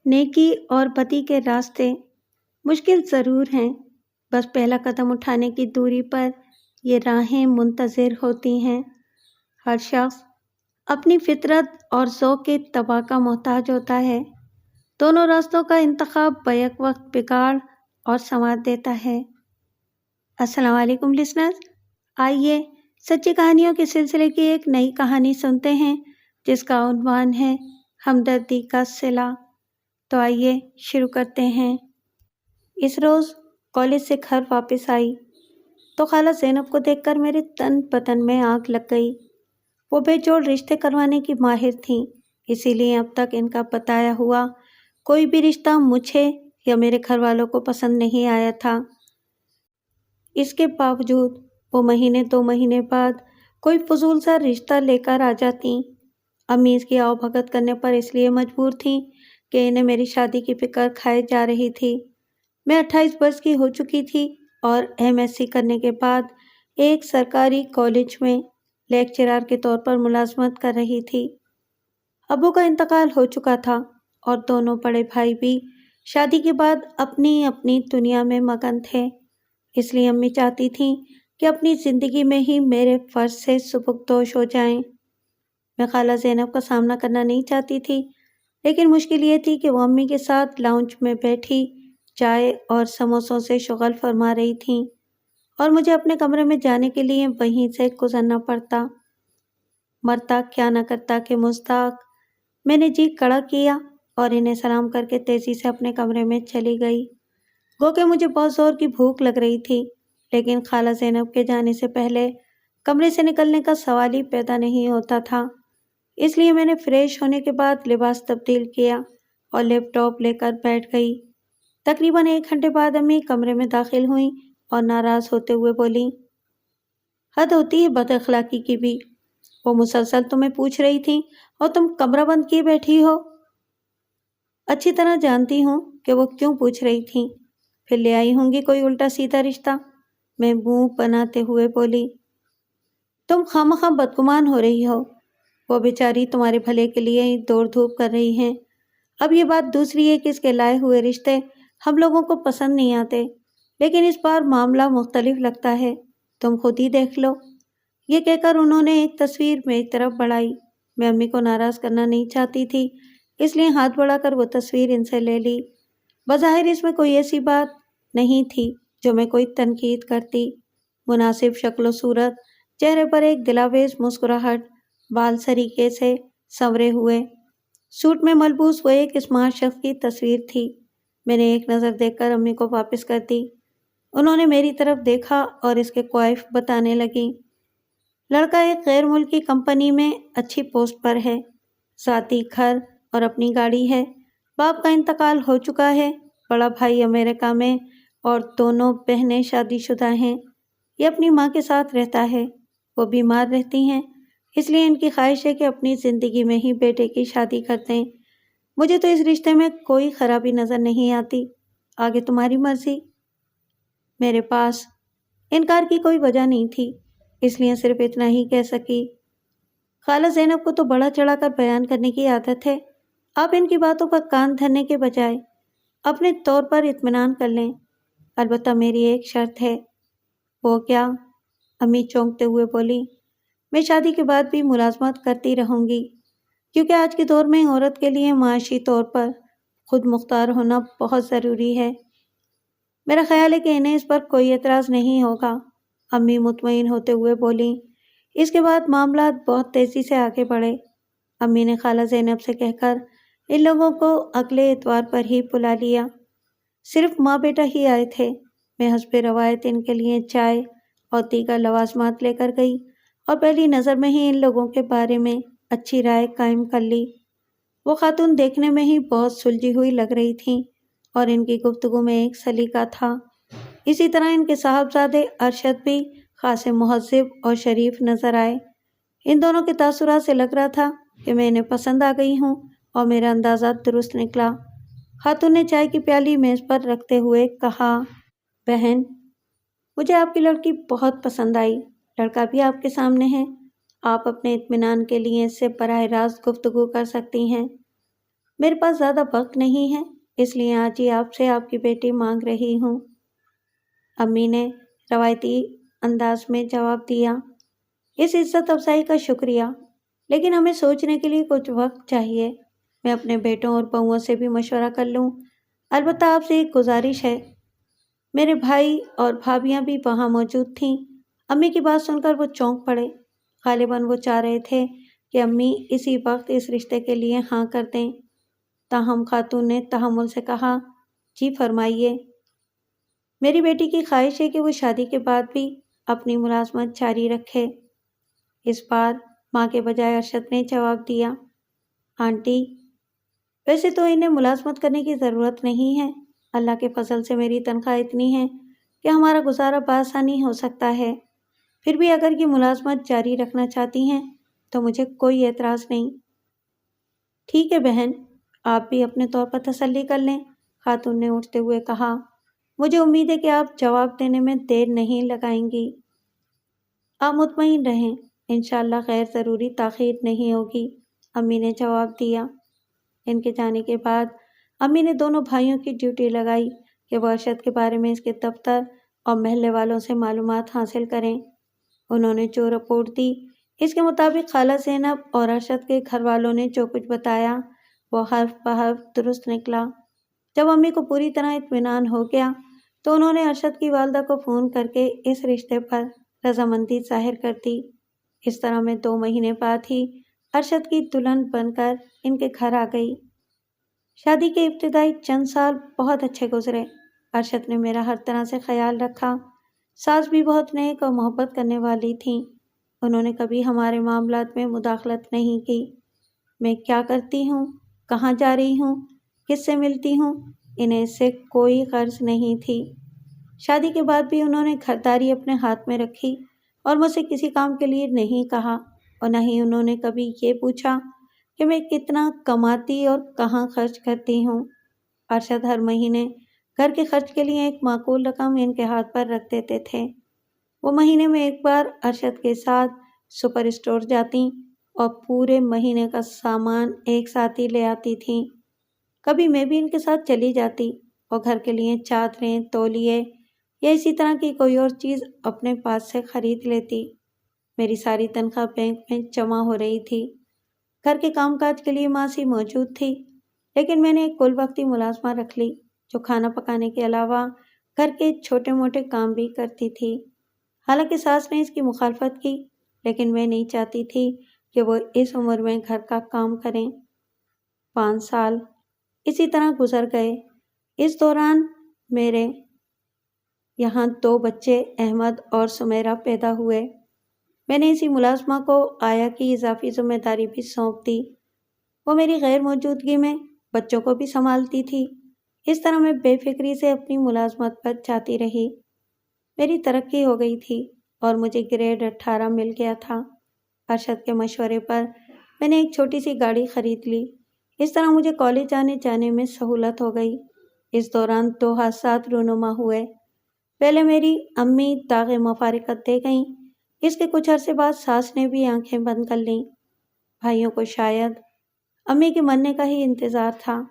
نیکی اور پتی کے راستے مشکل ضرور ہیں، بس پہلا قدم اٹھانے کی دوری پر یہ راہیں منتظر ہوتی ہیں۔ ہر شخص اپنی فطرت اور ذوق کے اتباع کا محتاج ہوتا ہے۔ دونوں راستوں کا انتخاب بیک وقت بگاڑ اور سنوار دیتا ہے۔ السلام علیکم لسنرز، آئیے سچی کہانیوں کے سلسلے کی ایک نئی کہانی سنتے ہیں جس کا عنوان ہے ہمدردی کا صلہ۔ تو آئیے شروع کرتے ہیں۔ اس روز کالج سے گھر واپس آئی تو خالہ زینب کو دیکھ کر میرے تن بدن میں آگ لگ گئی۔ وہ بے جوڑ رشتے کروانے کی ماہر تھیں، اسی لیے اب تک ان کا بتایا ہوا کوئی بھی رشتہ مجھے یا میرے گھر والوں کو پسند نہیں آیا تھا۔ اس کے باوجود وہ مہینے 2 مہینے بعد کوئی فضول سا رشتہ لے کر آ جاتیں۔ امی اس کی آؤ بھگت کرنے پر اس لیے مجبور تھیں کہ انہیں میری شادی کی فکر کھائے جا رہی تھی۔ میں 28 برس کی ہو چکی تھی اور MSc کرنے کے بعد ایک سرکاری کالج میں لیکچرار کے طور پر ملازمت کر رہی تھی۔ ابو کا انتقال ہو چکا تھا اور دونوں بڑے بھائی بھی شادی کے بعد اپنی اپنی دنیا میں مگن تھے، اس لیے امی چاہتی تھیں کہ اپنی زندگی میں ہی میرے فرض سے سبکدوش ہو جائیں۔ میں خالہ زینب کا سامنا کرنا نہیں چاہتی تھی، لیکن مشکل یہ تھی کہ وہ امی کے ساتھ لاؤنج میں بیٹھی چائے اور سموسوں سے شغل فرما رہی تھیں اور مجھے اپنے کمرے میں جانے کے لیے وہیں سے گزرنا پڑتا۔ مرتا کیا نہ کرتا کہ مستاق۔ میں نے جی کڑا کیا اور انہیں سلام کر کے تیزی سے اپنے کمرے میں چلی گئی۔ گو کہ مجھے بہت زور کی بھوک لگ رہی تھی، لیکن خالہ زینب کے جانے سے پہلے کمرے سے نکلنے کا سوال ہی پیدا نہیں ہوتا تھا، اس لیے میں نے فریش ہونے کے بعد لباس تبدیل کیا اور لیپ ٹاپ لے کر بیٹھ گئی۔ تقریباً 1 گھنٹے بعد امی کمرے میں داخل ہوئیں اور ناراض ہوتے ہوئے بولیں، حد ہوتی ہے بد اخلاقی کی بھی، وہ مسلسل تمہیں پوچھ رہی تھی اور تم کمرہ بند کیے بیٹھی ہو۔ اچھی طرح جانتی ہوں کہ وہ کیوں پوچھ رہی تھیں، پھر لے آئی ہوں گی کوئی الٹا سیدھا رشتہ، میں منہ بناتے ہوئے بولی۔ تم خواہ بدگمان ہو رہی ہو، وہ بیچاری تمہارے بھلے کے لیے ہی دوڑ دھوپ کر رہی ہیں۔ اب یہ بات دوسری ہے کہ اس کے لائے ہوئے رشتے ہم لوگوں کو پسند نہیں آتے، لیکن اس بار معاملہ مختلف لگتا ہے، تم خود ہی دیکھ لو۔ یہ کہہ کر انہوں نے ایک تصویر میری طرف بڑھائی۔ میں امی کو ناراض کرنا نہیں چاہتی تھی، اس لیے ہاتھ بڑھا کر وہ تصویر ان سے لے لی۔ بظاہر اس میں کوئی ایسی بات نہیں تھی جو میں کوئی تنقید کرتی۔ مناسب شکل و صورت، چہرے پر ایک دلاویز مسکراہٹ، بال سریکے سے سنورے ہوئے، سوٹ میں ملبوس وہ ایک اسمارٹ شخص کی تصویر تھی۔ میں نے ایک نظر دیکھ کر امی کو واپس کر دی۔ انہوں نے میری طرف دیکھا اور اس کے کوائف بتانے لگیں۔ لڑکا ایک غیر ملکی کمپنی میں اچھی پوسٹ پر ہے، ذاتی گھر اور اپنی گاڑی ہے، باپ کا انتقال ہو چکا ہے، بڑا بھائی امریکہ میں اور دونوں بہنیں شادی شدہ ہیں۔ یہ اپنی ماں کے ساتھ رہتا ہے، وہ بیمار رہتی ہیں، اس لیے ان کی خواہش ہے کہ اپنی زندگی میں ہی بیٹے کی شادی کر دیں۔ مجھے تو اس رشتے میں کوئی خرابی نظر نہیں آتی، آگے تمہاری مرضی۔ میرے پاس انکار کی کوئی وجہ نہیں تھی، اس لیے صرف اتنا ہی کہہ سکی، خالہ زینب کو تو بڑا چڑھا کر بیان کرنے کی عادت ہے، آپ ان کی باتوں پر کان دھرنے کے بجائے اپنے طور پر اطمینان کر لیں۔ البتہ میری ایک شرط ہے۔ وہ کیا؟ امی چونکتے ہوئے بولی، میں شادی کے بعد بھی ملازمت کرتی رہوں گی، کیونکہ آج کے دور میں عورت کے لیے معاشی طور پر خود مختار ہونا بہت ضروری ہے۔ میرا خیال ہے کہ انہیں اس پر کوئی اعتراض نہیں ہوگا، امی مطمئن ہوتے ہوئے بولیں۔ اس کے بعد معاملات بہت تیزی سے آگے بڑھے۔ امی نے خالہ زینب سے کہہ کر ان لوگوں کو اگلے اتوار پر ہی بلا لیا۔ صرف ماں بیٹا ہی آئے تھے۔ میں حسب روایت ان کے لیے چائے اور دیگر لوازمات لے کر گئی اور پہلی نظر میں ہی ان لوگوں کے بارے میں اچھی رائے قائم کر لی۔ وہ خاتون دیکھنے میں ہی بہت سلجھی ہوئی لگ رہی تھیں اور ان کی گفتگو میں ایک سلیقہ تھا۔ اسی طرح ان کے صاحبزادے ارشد بھی خاصے مہذب اور شریف نظر آئے۔ ان دونوں کے تاثرات سے لگ رہا تھا کہ میں انہیں پسند آ گئی ہوں اور میرا اندازہ درست نکلا۔ خاتون نے چائے کی پیالی میز پر رکھتے ہوئے کہا، بہن، مجھے آپ کی لڑکی بہت پسند آئی، لڑکا بھی آپ کے سامنے ہے، آپ اپنے اطمینان کے لیے اس سے براہ راست گفتگو کر سکتی ہیں۔ میرے پاس زیادہ وقت نہیں ہے، اس لیے آج ہی آپ سے آپ کی بیٹی مانگ رہی ہوں۔ امی نے روایتی انداز میں جواب دیا۔ اس عزت افزائی کا شکریہ، لیکن ہمیں سوچنے کے لیے کچھ وقت چاہیے۔ میں اپنے بیٹوں اور بہوؤں سے بھی مشورہ کر لوں۔ البتہ آپ سے ایک گزارش ہے۔ میرے بھائی اور بھابھیاں بھی وہاں موجود تھیں۔ امی کی بات سن کر وہ چونک پڑے۔ غالباً وہ چاہ رہے تھے کہ امی اسی وقت اس رشتے کے لیے ہاں کر دیں۔ تاہم خاتون نے تحمل سے کہا، جی فرمائیے۔ میری بیٹی کی خواہش ہے کہ وہ شادی کے بعد بھی اپنی ملازمت جاری رکھے۔ اس بار ماں کے بجائے ارشد نے جواب دیا، آنٹی ویسے تو انہیں ملازمت کرنے کی ضرورت نہیں ہے۔ اللہ کے فضل سے میری تنخواہ اتنی ہے کہ ہمارا گزارا بآسانی ہو سکتا ہے۔ پھر بھی اگر یہ ملازمت جاری رکھنا چاہتی ہیں تو مجھے کوئی اعتراض نہیں۔ ٹھیک ہے بہن، آپ بھی اپنے طور پر تسلی کر لیں، خاتون نے اٹھتے ہوئے کہا۔ مجھے امید ہے کہ آپ جواب دینے میں دیر نہیں لگائیں گی۔ آپ مطمئن رہیں، انشاءاللہ غیر ضروری تاخیر نہیں ہوگی، امی نے جواب دیا۔ ان کے جانے کے بعد امی نے دونوں بھائیوں کی ڈیوٹی لگائی کہ وہ ارشد کے بارے میں اس کے دفتر اور محلے والوں سے معلومات حاصل کریں۔ انہوں نے جو رپورٹ دی اس کے مطابق خالہ زینب اور ارشد کے گھر والوں نے جو کچھ بتایا وہ حرف بحرف درست نکلا۔ جب امی کو پوری طرح اطمینان ہو گیا تو انہوں نے ارشد کی والدہ کو فون کر کے اس رشتے پر رضامندی ظاہر کر دی۔ اس طرح میں 2 مہینے بعد ہی ارشد کی دلہن بن کر ان کے گھر آ گئی۔ شادی کے ابتدائی چند سال بہت اچھے گزرے۔ ارشد نے میرا ہر طرح سے خیال رکھا۔ ساس بھی بہت نیک اور محبت کرنے والی تھیں۔ انہوں نے کبھی ہمارے معاملات میں مداخلت نہیں کی۔ میں کیا کرتی ہوں، کہاں جا رہی ہوں، کس سے ملتی ہوں، انہیں اس سے کوئی غرض نہیں تھی۔ شادی کے بعد بھی انہوں نے گھرداری اپنے ہاتھ میں رکھی اور مجھ سے کسی کام کے لیے نہیں کہا، اور نہ ہی انہوں نے کبھی یہ پوچھا کہ میں کتنا کماتی اور کہاں خرچ کرتی ہوں۔ ارشد ہر مہینے گھر کے خرچ کے لیے ایک معقول رقم ان کے ہاتھ پر رکھ دیتے تھے۔ وہ مہینے میں ایک بار ارشد کے ساتھ سپر اسٹور جاتی اور پورے مہینے کا سامان ایک ساتھ ہی لے آتی تھیں۔ کبھی میں بھی ان کے ساتھ چلی جاتی اور گھر کے لیے چادریں، تولیے یا اسی طرح کی کوئی اور چیز اپنے پاس سے خرید لیتی۔ میری ساری تنخواہ بینک میں جمع ہو رہی تھی۔ گھر کے کام کاج کے لیے ماسی موجود تھی، لیکن میں نے ایک کل وقتی ملازمہ رکھ لی جو کھانا پکانے کے علاوہ گھر کے چھوٹے موٹے کام بھی کرتی تھی۔ حالانکہ ساس نے اس کی مخالفت کی، لیکن میں نہیں چاہتی تھی کہ وہ اس عمر میں گھر کا کام کریں۔ 5 سال اسی طرح گزر گئے۔ اس دوران میرے یہاں 2 بچے احمد اور سمیرہ پیدا ہوئے۔ میں نے اسی ملازمہ کو آیا کی اضافی ذمہ داری بھی سونپ دی۔ وہ میری غیر موجودگی میں بچوں کو بھی سنبھالتی تھی۔ اس طرح میں بے فکری سے اپنی ملازمت پر جاتی رہی۔ میری ترقی ہو گئی تھی اور مجھے گریڈ 18 مل گیا تھا۔ ارشد کے مشورے پر میں نے ایک چھوٹی سی گاڑی خرید لی۔ اس طرح مجھے کالج آنے جانے میں سہولت ہو گئی۔ اس دوران 2 حادثات رونما ہوئے۔ پہلے میری امی داغ مفارقت دے گئیں۔ اس کے کچھ عرصے بعد ساس نے بھی آنکھیں بند کر لیں۔ بھائیوں کو شاید امی کے مرنے کا ہی انتظار تھا۔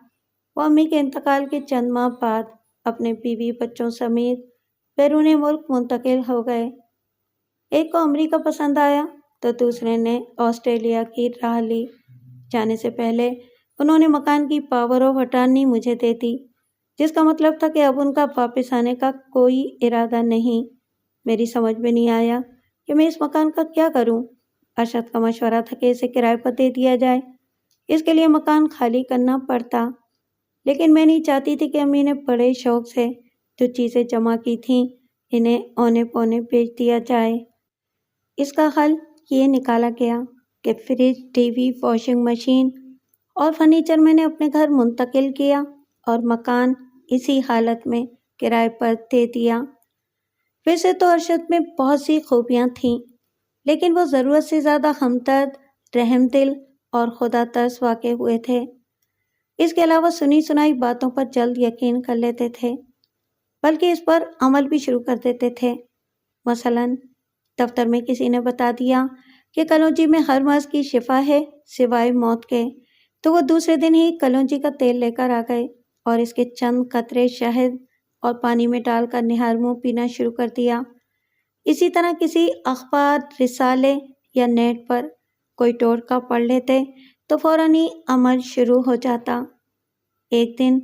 وہ امی کے انتقال کے چند ماہ بعد اپنے بیوی بچوں سمیت بیرون ملک منتقل ہو گئے۔ ایک کو امریکہ پسند آیا تو دوسرے نے آسٹریلیا کی راہ لی۔ جانے سے پہلے انہوں نے مکان کی پاور آف اٹارنی مجھے دے دی، جس کا مطلب تھا کہ اب ان کا واپس آنے کا کوئی ارادہ نہیں۔ میری سمجھ میں نہیں آیا کہ میں اس مکان کا کیا کروں۔ ارشد کا مشورہ تھا کہ اسے کرائے پر دے دیا جائے، اس کے لیے مکان خالی کرنا پڑتا، لیکن میں نہیں چاہتی تھی کہ امی نے بڑے شوق سے جو چیزیں جمع کی تھیں انہیں اونے پونے بیچ دیا جائے۔ اس کا حل یہ نکالا گیا کہ fridge, T V, washing machine اور فرنیچر میں نے اپنے گھر منتقل کیا اور مکان اسی حالت میں کرائے پر دے دیا۔ ویسے تو ارشد میں بہت سی خوبیاں تھیں، لیکن وہ ضرورت سے زیادہ ہمدرد، رحم دل اور خدا ترس واقع ہوئے تھے۔ اس کے علاوہ سنی سنائی باتوں پر جلد یقین کر لیتے تھے، بلکہ اس پر عمل بھی شروع کر دیتے تھے۔ مثلاً دفتر میں کسی نے بتا دیا کہ کلونجی میں ہر مرض کی شفا ہے سوائے موت کے، تو وہ دوسرے دن ہی کلونجی کا تیل لے کر آ گئے اور اس کے چند قطرے شہد اور پانی میں ڈال کر نہار منہ پینا شروع کر دیا۔ اسی طرح کسی اخبار، رسالے یا نیٹ پر کوئی ٹوٹکا پڑھ لیتے تو فوراً ہی عمل شروع ہو جاتا۔ ایک دن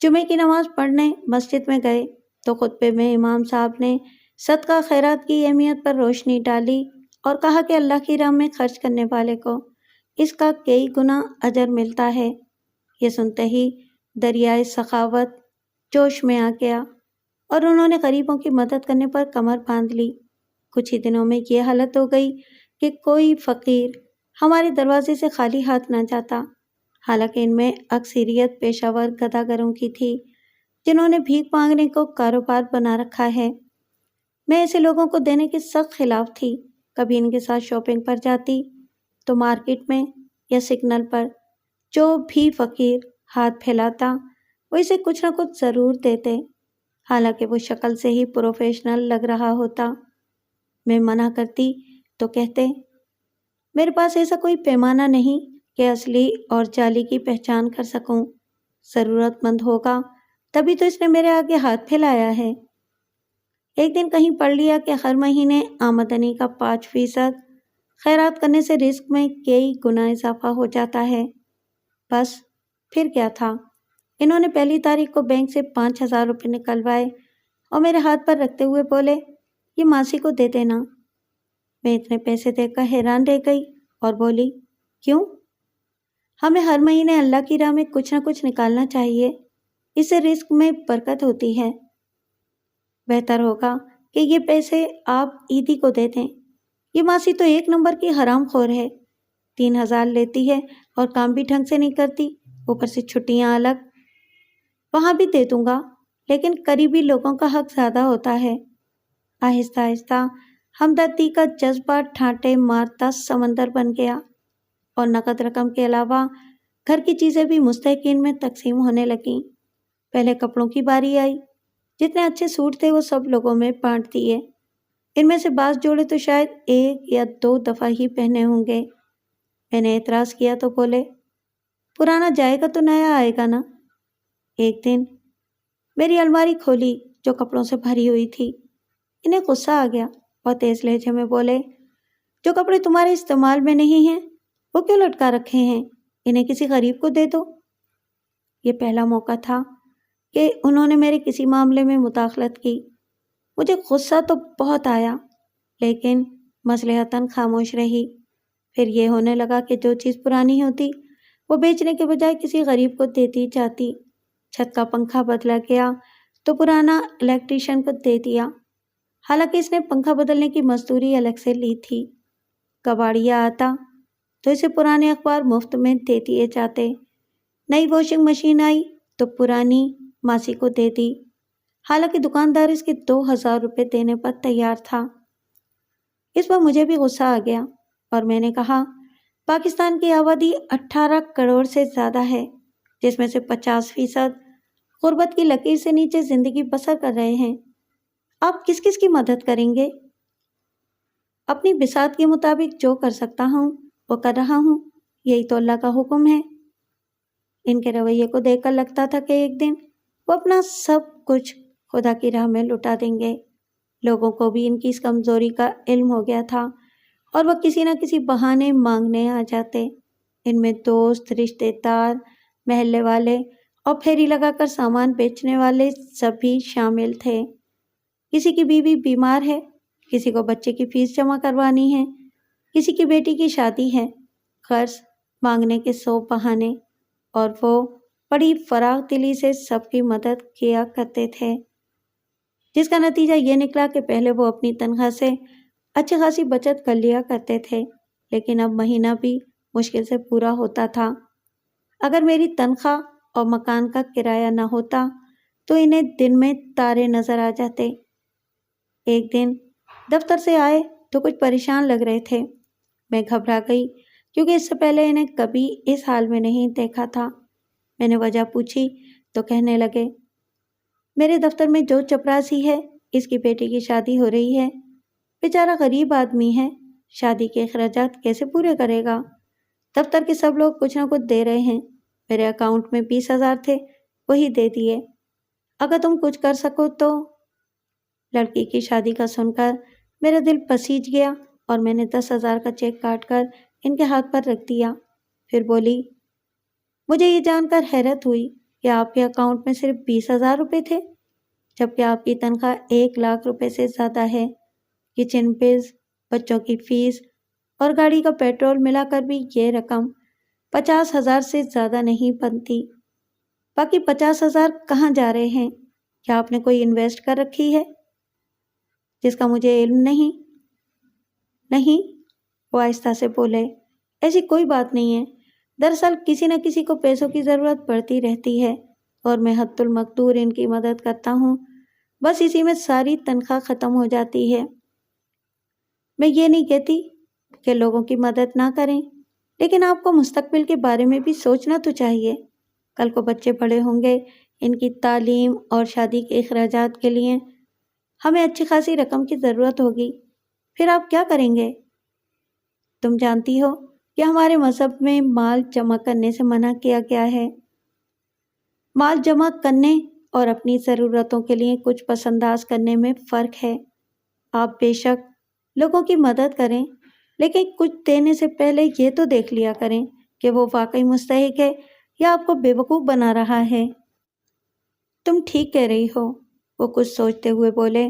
جمعے کی نماز پڑھنے مسجد میں گئے تو خطبے میں امام صاحب نے صدقہ خیرات کی اہمیت پر روشنی ڈالی اور کہا کہ اللہ کی راہ میں خرچ کرنے والے کو اس کا کئی گنا اجر ملتا ہے۔ یہ سنتے ہی دریائے سخاوت جوش میں آ گیا اور انہوں نے غریبوں کی مدد کرنے پر کمر باندھ لی۔ کچھ ہی دنوں میں یہ حالت ہو گئی کہ کوئی فقیر ہمارے دروازے سے خالی ہاتھ نہ جاتا، حالانکہ ان میں اکثریت پیشہ ور گداگروں کی تھی جنہوں نے بھیک مانگنے کو کاروبار بنا رکھا ہے۔ میں ایسے لوگوں کو دینے کے سخت خلاف تھی۔ کبھی ان کے ساتھ شاپنگ پر جاتی تو مارکیٹ میں یا سگنل پر جو بھی فقیر ہاتھ پھیلاتا وہ اسے کچھ نہ کچھ ضرور دیتے، حالانکہ وہ شکل سے ہی پروفیشنل لگ رہا ہوتا۔ میں منع کرتی تو کہتے، میرے پاس ایسا کوئی پیمانہ نہیں کہ اصلی اور جعلی کی پہچان کر سکوں۔ ضرورت مند ہوگا تبھی تو اس نے میرے آگے ہاتھ پھیلایا ہے۔ ایک دن کہیں پڑھ لیا کہ ہر مہینے آمدنی کا 5% خیرات کرنے سے رزق میں کئی گنا اضافہ ہو جاتا ہے۔ بس پھر کیا تھا، انہوں نے پہلی تاریخ کو بینک سے 5,000 روپے نکلوائے اور میرے ہاتھ پر رکھتے ہوئے بولے، یہ ماسی کو دے دینا۔ میں اتنے پیسے دیکھ کر حیران رہ گئی اور بولی، کیوں؟ ہمیں ہر مہینے اللہ کی راہ میں کچھ نہ کچھ نکالنا چاہیے، اس سے رزق میں برکت ہوتی ہے۔ بہتر ہوگا کہ یہ پیسے آپ عیدی کو دے دیں۔ یہ ماسی تو ایک نمبر کی حرام خور ہے، 3,000 لیتی ہے اور کام بھی ڈھنگ سے نہیں کرتی، اوپر سے چھٹیاں الگ۔ وہاں بھی دے دوں گا لیکن قریبی لوگوں کا حق زیادہ ہوتا ہے۔ آہستہ آہستہ ہمدردی کا جذبہ ٹھانٹے مارتا سمندر بن گیا اور نقد رقم کے علاوہ گھر کی چیزیں بھی مستحقین میں تقسیم ہونے لگیں۔ پہلے کپڑوں کی باری آئی، جتنے اچھے سوٹ تھے وہ سب لوگوں میں بانٹ دیے۔ ان میں سے بعض جوڑے تو شاید 1 یا 2 دفعہ ہی پہنے ہوں گے۔ میں نے اعتراض کیا تو بولے، پرانا جائے گا تو نیا آئے گا نا۔ ایک دن میری الماری کھولی جو کپڑوں سے بھری ہوئی تھی۔ انہیں غصہ آ گیا اور تیز لہجے میں بولے، جو کپڑے تمہارے استعمال میں نہیں ہیں وہ کیوں لٹکا رکھے ہیں؟ انہیں کسی غریب کو دے دو۔ یہ پہلا موقع تھا کہ انہوں نے میرے کسی معاملے میں مداخلت کی۔ مجھے غصہ تو بہت آیا لیکن مصلحتاً خاموش رہی۔ پھر یہ ہونے لگا کہ جو چیز پرانی ہوتی وہ بیچنے کے بجائے کسی غریب کو دیتی جاتی۔ چھت کا پنکھا بدلا گیا تو پرانا الیکٹریشین کو دے دیا، حالانکہ اس نے پنکھا بدلنے کی مزدوری الگ سے لی تھی۔ کباڑیا آتا تو اسے پرانے اخبار مفت میں دے دیے جاتے۔ نئی واشنگ مشین آئی تو پرانی ماسی کو دے دی، حالانکہ دکاندار اس کے 2,000 روپے دینے پر تیار تھا۔ اس پر مجھے بھی غصہ آ گیا اور میں نے کہا، پاکستان کی آبادی 18 کروڑ سے زیادہ ہے، جس میں سے 50% غربت کی لکیر سے نیچے زندگی بسر کر رہے ہیں۔ آپ کس کس کی مدد کریں گے؟ اپنی بساط کے مطابق جو کر سکتا ہوں وہ کر رہا ہوں، یہی تو اللہ کا حکم ہے۔ ان کے رویے کو دیکھ کر لگتا تھا کہ ایک دن وہ اپنا سب کچھ خدا کی راہ میں لٹا دیں گے۔ لوگوں کو بھی ان کی اس کمزوری کا علم ہو گیا تھا اور وہ کسی نہ کسی بہانے مانگنے آ جاتے۔ ان میں دوست، رشتے دار، محلے والے اور پھیری لگا کر سامان بیچنے والے سبھی شامل تھے۔ کسی کی بیوی بیمار ہے، کسی کو بچے کی فیس جمع کروانی ہے، کسی کی بیٹی کی شادی ہے، قرض مانگنے کے 100 بہانے، اور وہ بڑی فراغ دلی سے سب کی مدد کیا کرتے تھے، جس کا نتیجہ یہ نکلا کہ پہلے وہ اپنی تنخواہ سے اچھی خاصی بچت کر لیا کرتے تھے، لیکن اب مہینہ بھی مشکل سے پورا ہوتا تھا۔ اگر میری تنخواہ اور مکان کا کرایہ نہ ہوتا تو انہیں دن میں تارے نظر آ جاتے۔ ایک دن دفتر سے آئے تو کچھ پریشان لگ رہے تھے۔ میں گھبرا گئی کیونکہ اس سے پہلے انہیں کبھی اس حال میں نہیں دیکھا تھا۔ میں نے وجہ پوچھی تو کہنے لگے، میرے دفتر میں جو چپراسی ہے اس کی بیٹی کی شادی ہو رہی ہے، بیچارہ غریب آدمی ہے، شادی کے اخراجات کیسے پورے کرے گا؟ دفتر کے سب لوگ کچھ نہ کچھ دے رہے ہیں، میرے اکاؤنٹ میں 20,000 تھے، وہی دے دیے۔ اگر تم کچھ کر سکو تو۔ لڑکی کی شادی کا سن کر میرا دل پسیج گیا اور میں نے 10,000 کا چیک کاٹ کر ان کے ہاتھ پر رکھ دیا۔ پھر بولی، مجھے یہ جان کر حیرت ہوئی کہ آپ کے اکاؤنٹ میں صرف 20,000 روپے تھے، جبکہ آپ کی تنخواہ 1,00,000 روپے سے زیادہ ہے۔ کچن بلز، بچوں کی فیس اور گاڑی کا پیٹرول ملا کر بھی یہ رقم 50,000 سے زیادہ نہیں بنتی۔ باقی 50,000 کہاں جا رہے ہیں؟ کیا آپ نے کوئی انویسٹ کر رکھی ہے جس کا مجھے علم نہیں؟ نہیں، وہ آہستہ سے بولے، ایسی کوئی بات نہیں ہے۔ دراصل کسی نہ کسی کو پیسوں کی ضرورت پڑتی رہتی ہے اور میں حد المقدور ان کی مدد کرتا ہوں، بس اسی میں ساری تنخواہ ختم ہو جاتی ہے۔ میں یہ نہیں کہتی کہ لوگوں کی مدد نہ کریں، لیکن آپ کو مستقبل کے بارے میں بھی سوچنا تو چاہیے۔ کل کو بچے بڑے ہوں گے، ان کی تعلیم اور شادی کے اخراجات کے لیے ہمیں اچھی خاصی رقم کی ضرورت ہوگی، پھر آپ کیا کریں گے؟ تم جانتی ہو کہ ہمارے مذہب میں مال جمع کرنے سے منع کیا گیا ہے۔ مال جمع کرنے اور اپنی ضرورتوں کے لیے کچھ پس انداز کرنے میں فرق ہے۔ آپ بے شک لوگوں کی مدد کریں، لیکن کچھ دینے سے پہلے یہ تو دیکھ لیا کریں کہ وہ واقعی مستحق ہے یا آپ کو بے وقوف بنا رہا ہے۔ تم ٹھیک کہہ رہی ہو، وہ کچھ سوچتے ہوئے بولے،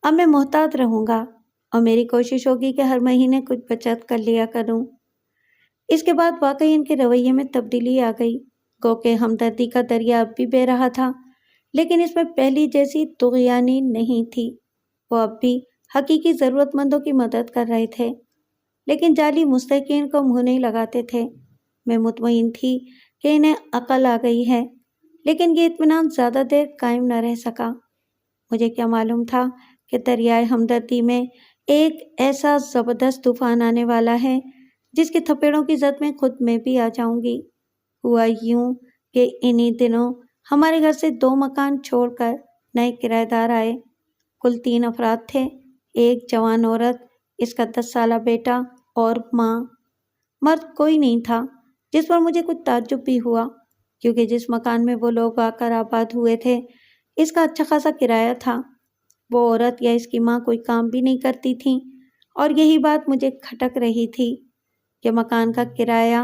اب میں محتاط رہوں گا اور میری کوشش ہوگی کہ ہر مہینے کچھ بچت کر لیا کروں۔ اس کے بعد واقعی ان کے رویے میں تبدیلی آ گئی، گو کہ ہمدردی کا دریا اب بھی بہہ رہا تھا، لیکن اس میں پہلی جیسی طغیانی نہیں تھی۔ وہ اب بھی حقیقی ضرورت مندوں کی مدد کر رہے تھے، لیکن جعلی مستحقین کو منہ نہیں لگاتے تھے۔ میں مطمئن تھی کہ انہیں عقل آ گئی ہے، لیکن یہ اطمینان زیادہ دیر قائم نہ رہ سکا۔ مجھے کیا معلوم تھا کہ دریائے ہمدردی میں ایک ایسا زبردست طوفان آنے والا ہے جس کے تھپیڑوں کی زد میں خود میں بھی آ جاؤں گی۔ ہوا یوں کہ انہی دنوں ہمارے گھر سے 2 مکان چھوڑ کر نئے کرایہ دار آئے۔ کل 3 افراد تھے، ایک جوان عورت، اس کا 10 سالہ بیٹا اور ماں۔ مرد کوئی نہیں تھا، جس پر مجھے کچھ تعجب بھی ہوا، کیونکہ جس مکان میں وہ لوگ آ کر آباد ہوئے تھے اس کا اچھا خاصا کرایہ تھا۔ وہ عورت یا اس کی ماں کوئی کام بھی نہیں کرتی تھیں، اور یہی بات مجھے کھٹک رہی تھی کہ مکان کا کرایہ،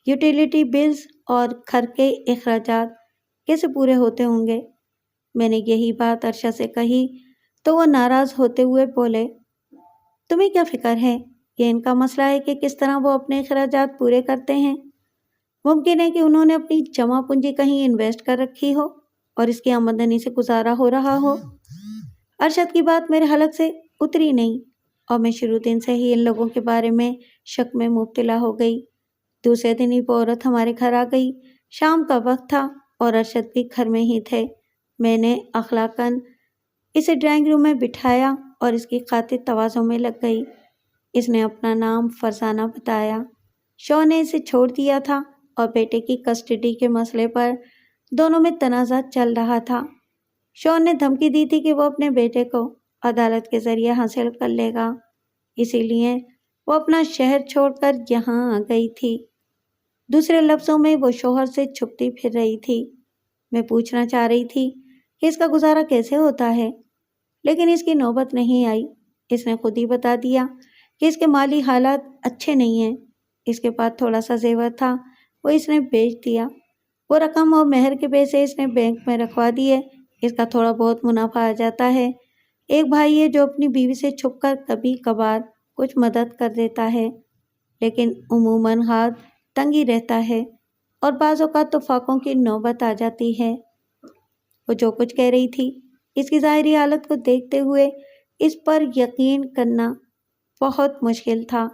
یوٹیلیٹی بلز اور گھر کے اخراجات کیسے پورے ہوتے ہوں گے۔ میں نے یہی بات عرشا سے کہی تو وہ ناراض ہوتے ہوئے بولے، تمہیں کیا فکر ہے؟ یہ ان کا مسئلہ ہے کہ کس طرح وہ اپنے اخراجات پورے کرتے ہیں۔ ممکن ہے کہ انہوں نے اپنی جمع پونجی کہیں انویسٹ کر رکھی ہو اور اس کی آمدنی سے گزارا ہو رہا ہو۔ ارشد کی بات میرے حلق سے اتری نہیں اور میں شروع دن سے ہی ان لوگوں کے بارے میں شک میں مبتلا ہو گئی۔ دوسرے دن ہی وہ عورت ہمارے گھر آ گئی۔ شام کا وقت تھا اور ارشد بھی گھر میں ہی تھے۔ میں نے اخلاقاً اسے ڈرائنگ روم میں بٹھایا اور اس کی خاطر تواضع میں لگ گئی۔ اس نے اپنا نام فرزانہ بتایا۔ شو نے اسے چھوڑ دیا تھا اور بیٹے کی کسٹڈی کے مسئلے پر دونوں میں تنازع چل رہا تھا۔ شو نے دھمکی دی تھی کہ وہ اپنے بیٹے کو عدالت کے ذریعے حاصل کر لے گا، اسی لیے وہ اپنا شہر چھوڑ کر یہاں آ گئی تھی۔ دوسرے لفظوں میں وہ شوہر سے چھپتی پھر رہی تھی۔ میں پوچھنا چاہ رہی تھی کہ اس کا گزارا کیسے ہوتا ہے، لیکن اس کی نوبت نہیں آئی۔ اس نے خود ہی بتا دیا کہ اس کے مالی حالات اچھے نہیں ہیں۔ اس کے پاس تھوڑا سا زیور تھا، وہ اس نے بیچ دیا۔ وہ رقم اور مہر کے پیسے اس نے بینک میں رکھوا دیے۔ اس کا تھوڑا بہت منافع آ جاتا ہے۔ ایک بھائی ہے جو اپنی بیوی سے چھپ کر کبھی کبھار کچھ مدد کر دیتا ہے، لیکن عموماً ہاتھ تنگ ہی رہتا ہے اور بعض اوقات تو فاقوں کی نوبت آ جاتی ہے۔ وہ جو کچھ کہہ رہی تھی، اس کی ظاہری حالت کو دیکھتے ہوئے اس پر یقین کرنا بہت مشکل تھا۔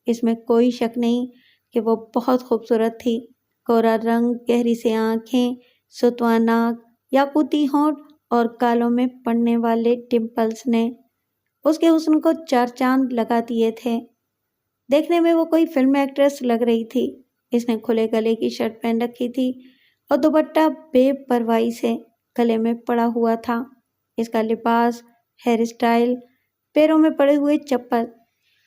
اس میں کوئی شک نہیں کہ وہ بہت خوبصورت تھی۔ گورا رنگ، گہری سی آنکھیں، ستواں ناک، یاقوتی ہونٹ اور گالوں میں پڑنے والے ڈمپلز نے اس کے حسن کو 4 چاند لگا دیے تھے۔ دیکھنے میں وہ کوئی فلم ایکٹریس لگ رہی تھی۔ اس نے کھلے گلے کی شرٹ پہن رکھی تھی اور دوپٹہ بے پرواہی سے گلے میں پڑا ہوا تھا۔ اس کا لباس، ہیئر اسٹائل، پیروں میں پڑے ہوئے چپل،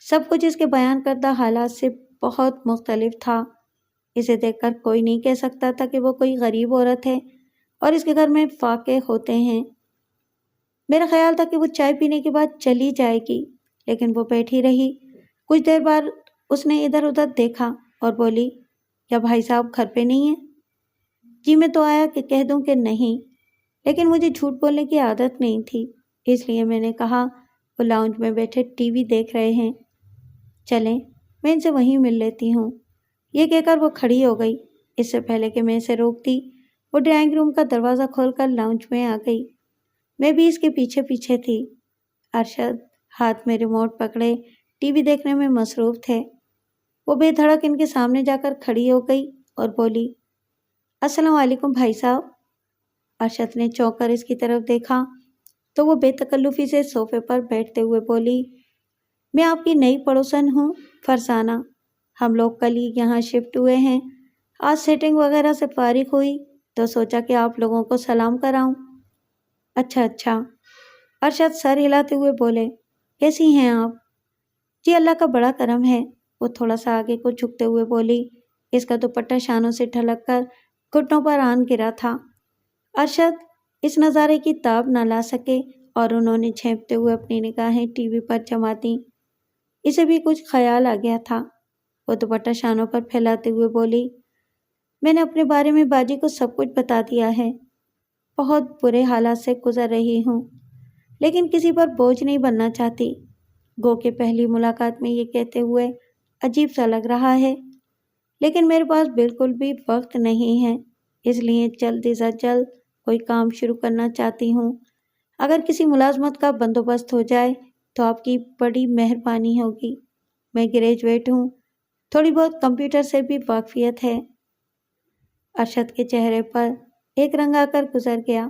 سب کچھ اس کے بیان کردہ حالات سے بہت مختلف تھا۔ اسے دیکھ کر کوئی نہیں کہہ سکتا تھا کہ وہ کوئی غریب عورت ہے اور اس کے گھر میں فاقے ہوتے ہیں۔ میرا خیال تھا کہ وہ چائے پینے کے بعد چلی جائے گی، لیکن وہ بیٹھی رہی۔ کچھ دیر بعد اس نے ادھر ادھر دیکھا اور بولی، کیا بھائی صاحب گھر پہ نہیں ہیں؟ جی میں تو آیا کہ کہہ دوں کہ نہیں، لیکن مجھے جھوٹ بولنے کی عادت نہیں تھی، اس لیے میں نے کہا وہ لاؤنج میں بیٹھے ٹی وی دیکھ رہے ہیں، چلیں میں ان سے وہیں مل لیتی ہوں۔ یہ کہہ کر وہ کھڑی ہو گئی۔ اس سے پہلے کہ میں اسے روکتی، وہ ڈرائنگ روم کا دروازہ کھول کر لاؤنج میں آ گئی۔ میں بھی اس کے پیچھے پیچھے تھی۔ ارشد ہاتھ میں ریموٹ پکڑے ٹی وی دیکھنے میں مصروف تھے۔ وہ بے دھڑک ان کے سامنے جا کر کھڑی ہو گئی اور بولی، السلام علیکم بھائی صاحب۔ ارشد نے چونک کر اس کی طرف دیکھا تو وہ بے تکلفی سے صوفے پر بیٹھتے ہوئے بولی، میں آپ کی نئی پڑوسن ہوں، فرزانہ۔ ہم لوگ کل ہی یہاں شفٹ ہوئے ہیں۔ آج سیٹنگ وغیرہ سے فارغ ہوئی تو سوچا کہ آپ لوگوں کو سلام کراؤں۔ اچھا اچھا، ارشد سر ہلاتے ہوئے بولے، کیسی ہیں آپ؟ جی اللہ کا بڑا کرم ہے۔ وہ تھوڑا سا آگے کو جھکتے ہوئے بولی۔ اس کا دوپٹہ شانوں سے ڈھلک کر گھٹنوں پر آن گرا تھا۔ ارشد اس نظارے کی تاب نہ لا سکے اور انہوں نے جھینپتے ہوئے اپنی نگاہیں ٹی وی پر جما دیں۔ اسے بھی کچھ خیال آ گیا تھا۔ وہ دوپٹہ شانوں پر پھیلاتے ہوئے بولی، میں نے اپنے بارے میں باجی کو سب کچھ بتا دیا ہے۔ بہت برے حالات سے گزر رہی ہوں، لیکن کسی پر بوجھ نہیں بننا چاہتی۔ گو کہ پہلی ملاقات میں یہ کہتے ہوئے عجیب سا لگ رہا ہے، لیکن میرے پاس بالکل بھی وقت نہیں ہے، اس لیے جلد از جلد کوئی کام شروع کرنا چاہتی ہوں۔ اگر کسی ملازمت کا بندوبست ہو جائے تو آپ کی بڑی مہربانی ہوگی۔ میں گریجویٹ ہوں، تھوڑی بہت کمپیوٹر سے بھی واقفیت ہے۔ ارشد کے چہرے پر ایک رنگ آ کر گزر گیا۔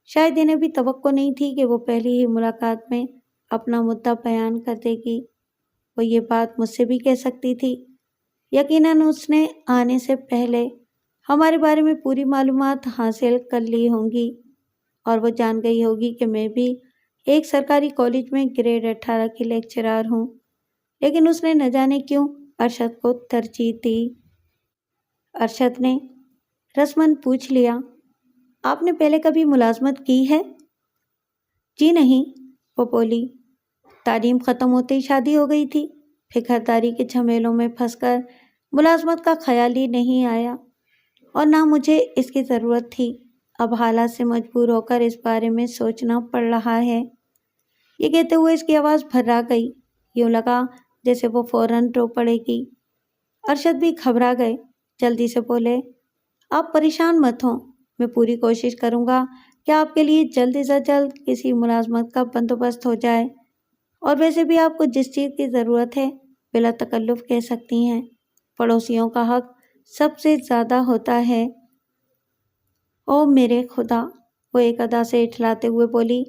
شاید انہیں بھی توقع نہیں تھی کہ وہ پہلی ہی ملاقات میں اپنا مدعا بیان کر دے گی۔ وہ یہ بات مجھ سے بھی کہہ سکتی تھی۔ یقیناً اس نے آنے سے پہلے ہمارے بارے میں پوری معلومات حاصل کر لی ہوں گی اور وہ جان گئی ہوگی کہ میں بھی ایک سرکاری کالج میں گریڈ 18 کی لیکچرار ہوں، لیکن اس نے نہ جانے کیوں ارشد کو ترجیح دی۔ ارشد نے رسماً پوچھ لیا، آپ نے پہلے کبھی ملازمت کی ہے؟ جی نہیں، وہ بولی، تعلیم ختم ہوتے ہی شادی ہو گئی تھی، پھر گھرداری کے جھمیلوں میں پھنس کر ملازمت کا خیال ہی نہیں آیا اور نہ مجھے اس کی ضرورت تھی۔ اب حالات سے مجبور ہو کر اس بارے میں سوچنا پڑ رہا ہے۔ یہ کہتے ہوئے اس کی آواز بھرا گئی، یوں لگا جیسے وہ فوراً رو پڑے گی۔ ارشد بھی گھبرا گئے، جلدی سے بولے، آپ پریشان مت ہوں، میں پوری کوشش کروں گا کہ آپ کے لیے جلد از جلد کسی ملازمت کا بندوبست ہو جائے، اور ویسے بھی آپ کو جس چیز کی ضرورت ہے بلا تکلف کہہ سکتی ہیں۔ پڑوسیوں کا حق سب سے زیادہ ہوتا ہے۔ او میرے خدا، وہ ایک ادا سے اٹھلاتے ہوئے بولی،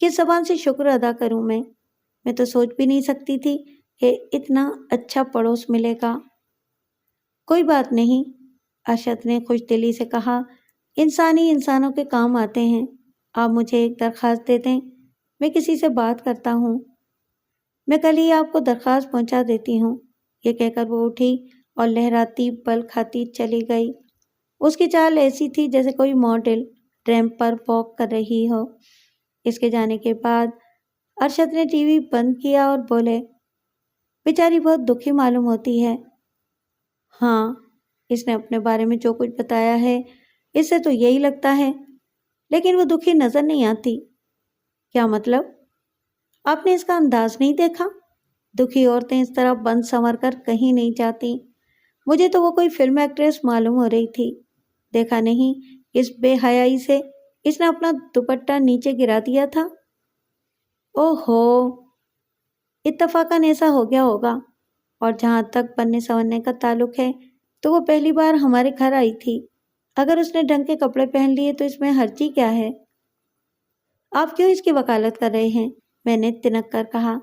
کس زبان سے شکر ادا کروں میں تو سوچ بھی نہیں سکتی تھی کہ اتنا اچھا پڑوس ملے گا۔ کوئی بات نہیں، ارشد نے خوش دلی سے کہا، انسانی انسانوں کے کام آتے ہیں۔ آپ مجھے ایک درخواست دے دیں، میں کسی سے بات کرتا ہوں۔ میں کل ہی آپ کو درخواست پہنچا دیتی ہوں۔ یہ کہہ کر وہ اٹھی اور لہراتی بل کھاتی چلی گئی۔ اس کی چال ایسی تھی جیسے کوئی ماڈل ریمپ پر واک کر رہی ہو۔ اس کے جانے کے بعد ارشد نے ٹی وی بند کیا اور بولے، بیچاری بہت دکھی معلوم ہوتی ہے۔ ہاں، اس نے اپنے بارے میں جو کچھ بتایا ہے اس سے تو یہی لگتا ہے، لیکن وہ دکھی نظر نہیں آتی۔ کیا مطلب؟ آپ نے اس کا انداز نہیں دیکھا؟ دکھی عورتیں اس طرح بند سنور کر کہیں نہیں جاتی۔ مجھے تو وہ کوئی فلم ایکٹریس معلوم ہو رہی تھی۔ دیکھا نہیں اس بے حیائی سے اس نے اپنا دوپٹہ نیچے گرا دیا تھا۔ اوہ ہو، اتفاقاً ایسا ہو گیا ہوگا، اور جہاں تک بننے سنورنے کا تعلق ہے تو وہ پہلی بار ہمارے گھر آئی تھی۔ اگر اس نے ڈھنگ کے کپڑے پہن لیے تو اس میں حرجی کیا ہے؟ آپ کیوں اس کی وکالت کر رہے ہیں؟ میں نے تنک کر کہا۔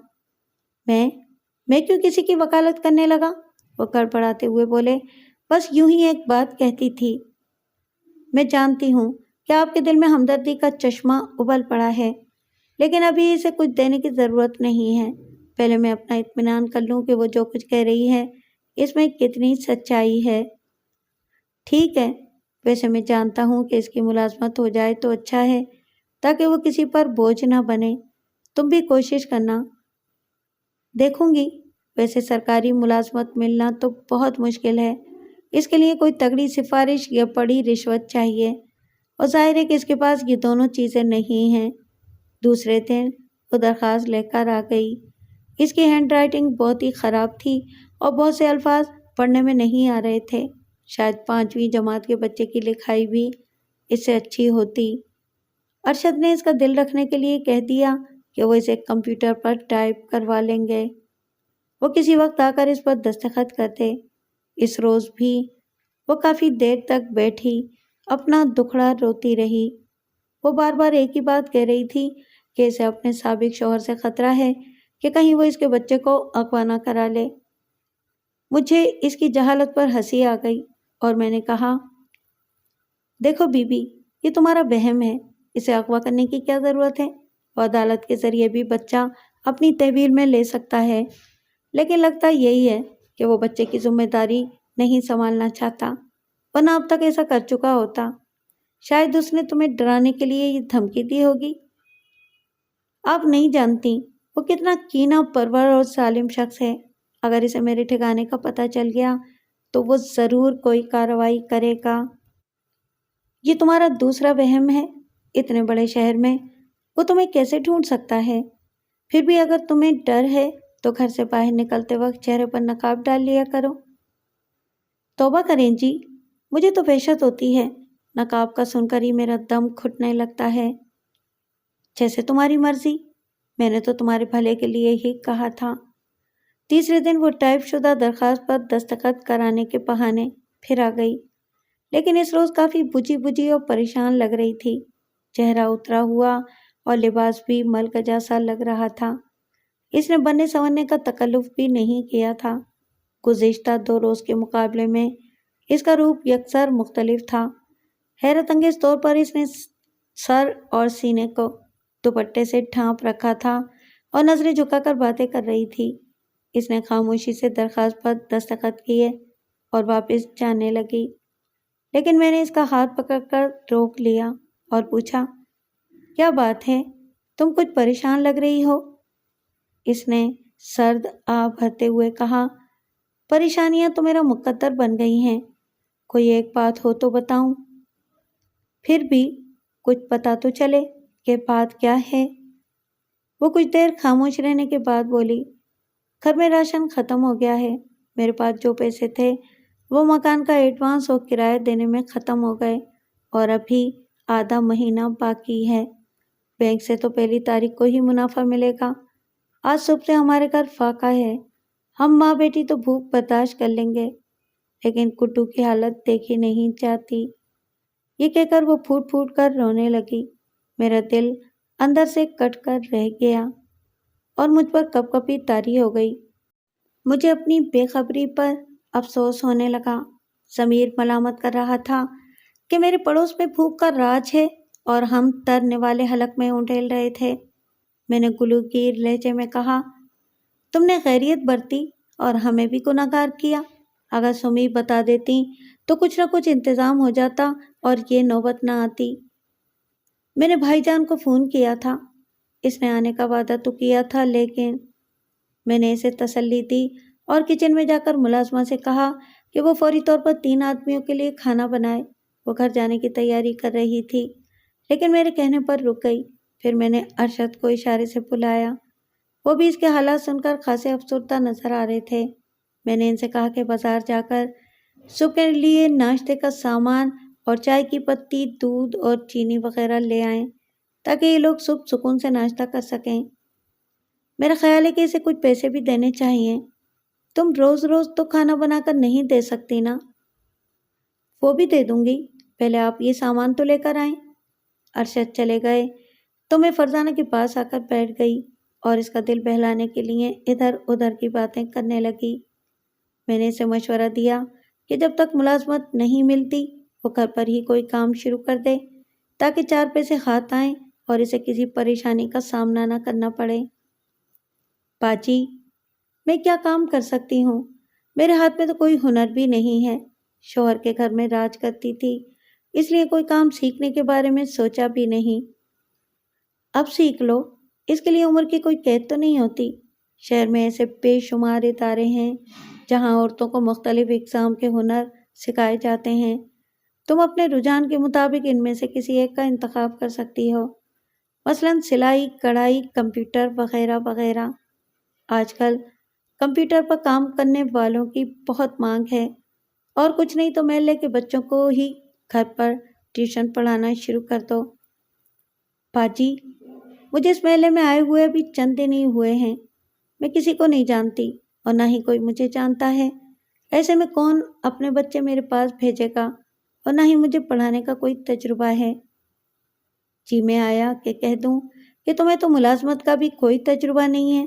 میں کیوں کسی کی وکالت کرنے لگا؟ وہ گڑبڑاتے ہوئے بولے، بس یوں ہی ایک بات کہتی تھی۔ میں جانتی ہوں کہ آپ کے دل میں ہمدردی کا چشمہ ابل پڑا ہے، لیکن ابھی اسے کچھ دینے کی ضرورت نہیں ہے۔ پہلے میں اپنا اطمینان کر لوں کہ وہ جو کچھ کہہ رہی ہے اس میں کتنی سچائی ہے۔ ٹھیک ہے، ویسے میں جانتا ہوں کہ اس کی ملازمت ہو جائے تو اچھا ہے تاکہ وہ کسی پر بوجھ نہ بنے۔ تم بھی کوشش کرنا۔ دیکھوں گی۔ ویسے سرکاری ملازمت ملنا تو بہت مشکل ہے، اس کے لیے کوئی تگڑی سفارش یا بڑی رشوت چاہیے، اور ظاہر ہے کہ اس کے پاس یہ دونوں چیزیں نہیں ہیں۔ دوسرے دن وہ درخواست لے کر آ گئی۔ اس کی ہینڈ رائٹنگ بہت ہی خراب تھی اور بہت سے الفاظ پڑھنے میں نہیں آ رہے تھے۔ شاید 5ویں جماعت کے بچے کی لکھائی بھی اس سے اچھی ہوتی۔ ارشد نے اس کا دل رکھنے کے لیے کہہ دیا کہ وہ اسے کمپیوٹر پر ٹائپ کروا لیں گے۔ وہ کسی وقت آ کر اس پر دستخط کرتے۔ اس روز بھی وہ کافی دیر تک بیٹھی اپنا دکھڑا روتی رہی۔ وہ بار بار ایک ہی بات کہہ رہی تھی کہ اسے اپنے سابق شوہر سے خطرہ ہے کہ کہیں وہ اس کے بچے کو اغوا نہ کرا لے۔ مجھے اس کی جہالت پر ہنسی آ گئی اور میں نے کہا، دیکھو بی بی، یہ تمہارا وہم ہے، اسے اغوا کرنے کی کیا ضرورت ہے؟ وہ عدالت کے ذریعے بھی بچہ اپنی تحویل میں لے سکتا ہے، لیکن لگتا یہی ہے کہ وہ بچے کی ذمہ داری نہیں سنبھالنا چاہتا، ورنہ اب تک ایسا کر چکا ہوتا۔ شاید اس نے تمہیں ڈرانے کے لیے یہ دھمکی دی ہوگی۔ آپ نہیں جانتی وہ کتنا کینہ پرور اور ظالم شخص ہے۔ اگر اسے میرے ٹھکانے کا پتہ چل گیا تو وہ ضرور کوئی کارروائی کرے گا۔ یہ تمہارا دوسرا وہم ہے۔ اتنے بڑے شہر میں وہ تمہیں کیسے ڈھونڈ سکتا ہے؟ پھر بھی اگر تمہیں ڈر ہے تو گھر سے باہر نکلتے وقت چہرے پر نقاب ڈال لیا کرو۔ توبہ کریں جی، مجھے تو وحشت ہوتی ہے، نقاب کا سن کر ہی میرا دم گھٹنے لگتا ہے۔ جیسے تمہاری مرضی، میں نے تو تمہارے بھلے کے لیے ہی کہا تھا۔ تیسرے دن وہ ٹائپ شدہ درخواست پر دستخط کرانے کے بہانے پھر آ گئی، لیکن اس روز کافی بجھی بجھی اور پریشان لگ رہی تھی۔ چہرہ اترا ہوا اور لباس بھی ملکجا سا لگ رہا تھا۔ اس نے بننے سنورنے کا تکلف بھی نہیں کیا تھا۔ گزشتہ 2 روز کے مقابلے میں اس کا روپ یکسر مختلف تھا۔ حیرت انگیز طور پر اس نے سر اور سینے کو دوپٹے سے ڈھانپ رکھا تھا اور نظریں جھکا کر باتیں کر رہی تھی۔ اس نے خاموشی سے درخواست پر دستخط کیے اور واپس جانے لگی، لیکن میں نے اس کا ہاتھ پکڑ کر روک لیا اور پوچھا، کیا بات ہے؟ تم کچھ پریشان لگ رہی ہو؟ اس نے سرد آہ بھرتے ہوئے کہا، پریشانیاں تو میرا مقدر بن گئی ہیں، کوئی ایک بات ہو تو بتاؤں۔ پھر بھی کچھ پتہ تو چلے کہ بات کیا ہے۔ وہ کچھ دیر خاموش رہنے کے بعد بولی، گھر میں راشن ختم ہو گیا ہے، میرے پاس جو پیسے تھے وہ مکان کا ایڈوانس اور کرایہ دینے میں ختم ہو گئے، اور ابھی آدھا مہینہ باقی ہے۔ بینک سے تو 1 تاریخ کو ہی منافع ملے گا۔ آج صبح سے ہمارے گھر فاقہ ہے، ہم ماں بیٹی تو بھوک برداشت کر لیں گے، لیکن گڈو کی حالت دیکھی نہیں جاتی۔ یہ کہہ کر وہ پھوٹ پھوٹ کر رونے لگی۔ میرا دل اندر سے کٹ کر رہ گیا اور مجھ پر کپ کپی طاری ہو گئی۔ مجھے اپنی بے خبری پر افسوس ہونے لگا۔ ضمیر ملامت کر رہا تھا کہ میرے پڑوس میں بھوک کا راج ہے اور ہم ترنے والے حلق میں انڈیل رہے تھے۔ میں نے گلوگیر لہجے میں کہا، تم نے خیریت برتی اور ہمیں بھی گناہگار کیا۔ اگر سمی بتا دیتی تو کچھ نہ کچھ انتظام ہو جاتا اور یہ نوبت نہ آتی۔ میں نے بھائی جان کو فون کیا تھا، اس نے آنے کا وعدہ تو کیا تھا، لیکن میں نے اسے تسلی دی اور کچن میں جا کر ملازمہ سے کہا کہ وہ فوری طور پر 3 آدمیوں کے لیے کھانا بنائے۔ وہ گھر جانے کی تیاری کر رہی تھی، لیکن میرے کہنے پر رک گئی۔ پھر میں نے ارشد کو اشارے سے بلایا۔ وہ بھی اس کے حالات سن کر خاصے افسردہ نظر آ رہے تھے۔ میں نے ان سے کہا کہ بازار جا کر صبح کے لیے ناشتے کا سامان اور چائے کی پتی، دودھ اور چینی وغیرہ لے آئیں تاکہ یہ لوگ صبح سکون سے ناشتہ کر سکیں۔ میرا خیال ہے کہ اسے کچھ پیسے بھی دینے چاہیے۔ تم روز روز تو کھانا بنا کر نہیں دے سکتی نا؟ وہ بھی دے دوں گی، پہلے آپ یہ سامان تو لے کر آئیں۔ ارشد چلے گئے تو میں فرزانہ کے پاس آ کر بیٹھ گئی اور اس کا دل بہلانے کے لیے ادھر ادھر کی باتیں کرنے لگی۔ میں نے اسے مشورہ دیا کہ جب تک ملازمت نہیں ملتی وہ گھر پر ہی کوئی کام شروع کر دے تاکہ 4 پیسے ہاتھ آئیں اور اسے کسی پریشانی کا سامنا نہ کرنا پڑے۔ باجی، میں کیا کام کر سکتی ہوں؟ میرے ہاتھ میں تو کوئی ہنر بھی نہیں ہے، شوہر کے گھر میں راج کرتی تھی، اس لیے کوئی کام سیکھنے کے بارے میں سوچا بھی نہیں۔ اب سیکھ لو، اس کے لیے عمر کی کوئی قید تو نہیں ہوتی۔ شہر میں ایسے بے شمار ادارے ہیں جہاں عورتوں کو مختلف اقسام کے ہنر سکھائے جاتے ہیں۔ تم اپنے رجحان کے مطابق ان میں سے کسی ایک کا انتخاب کر سکتی ہو، مثلاً سلائی، کڑھائی، کمپیوٹر وغیرہ وغیرہ۔ آج کل کمپیوٹر پر کام کرنے والوں کی بہت مانگ ہے، اور کچھ نہیں تو محلے کے بچوں کو ہی گھر پر ٹیوشن پڑھانا شروع کر دو۔ باجی، مجھے اس محلے میں آئے ہوئے ابھی چند دن ہی ہوئے ہیں، میں کسی کو نہیں جانتی اور نہ ہی کوئی مجھے جانتا ہے۔ ایسے میں کون اپنے بچے میرے پاس بھیجے گا، اور نہ ہی مجھے پڑھانے کا کوئی تجربہ ہے۔ جی میں آیا کہ کہہ دوں کہ تمہیں تو ملازمت کا بھی کوئی تجربہ نہیں ہے،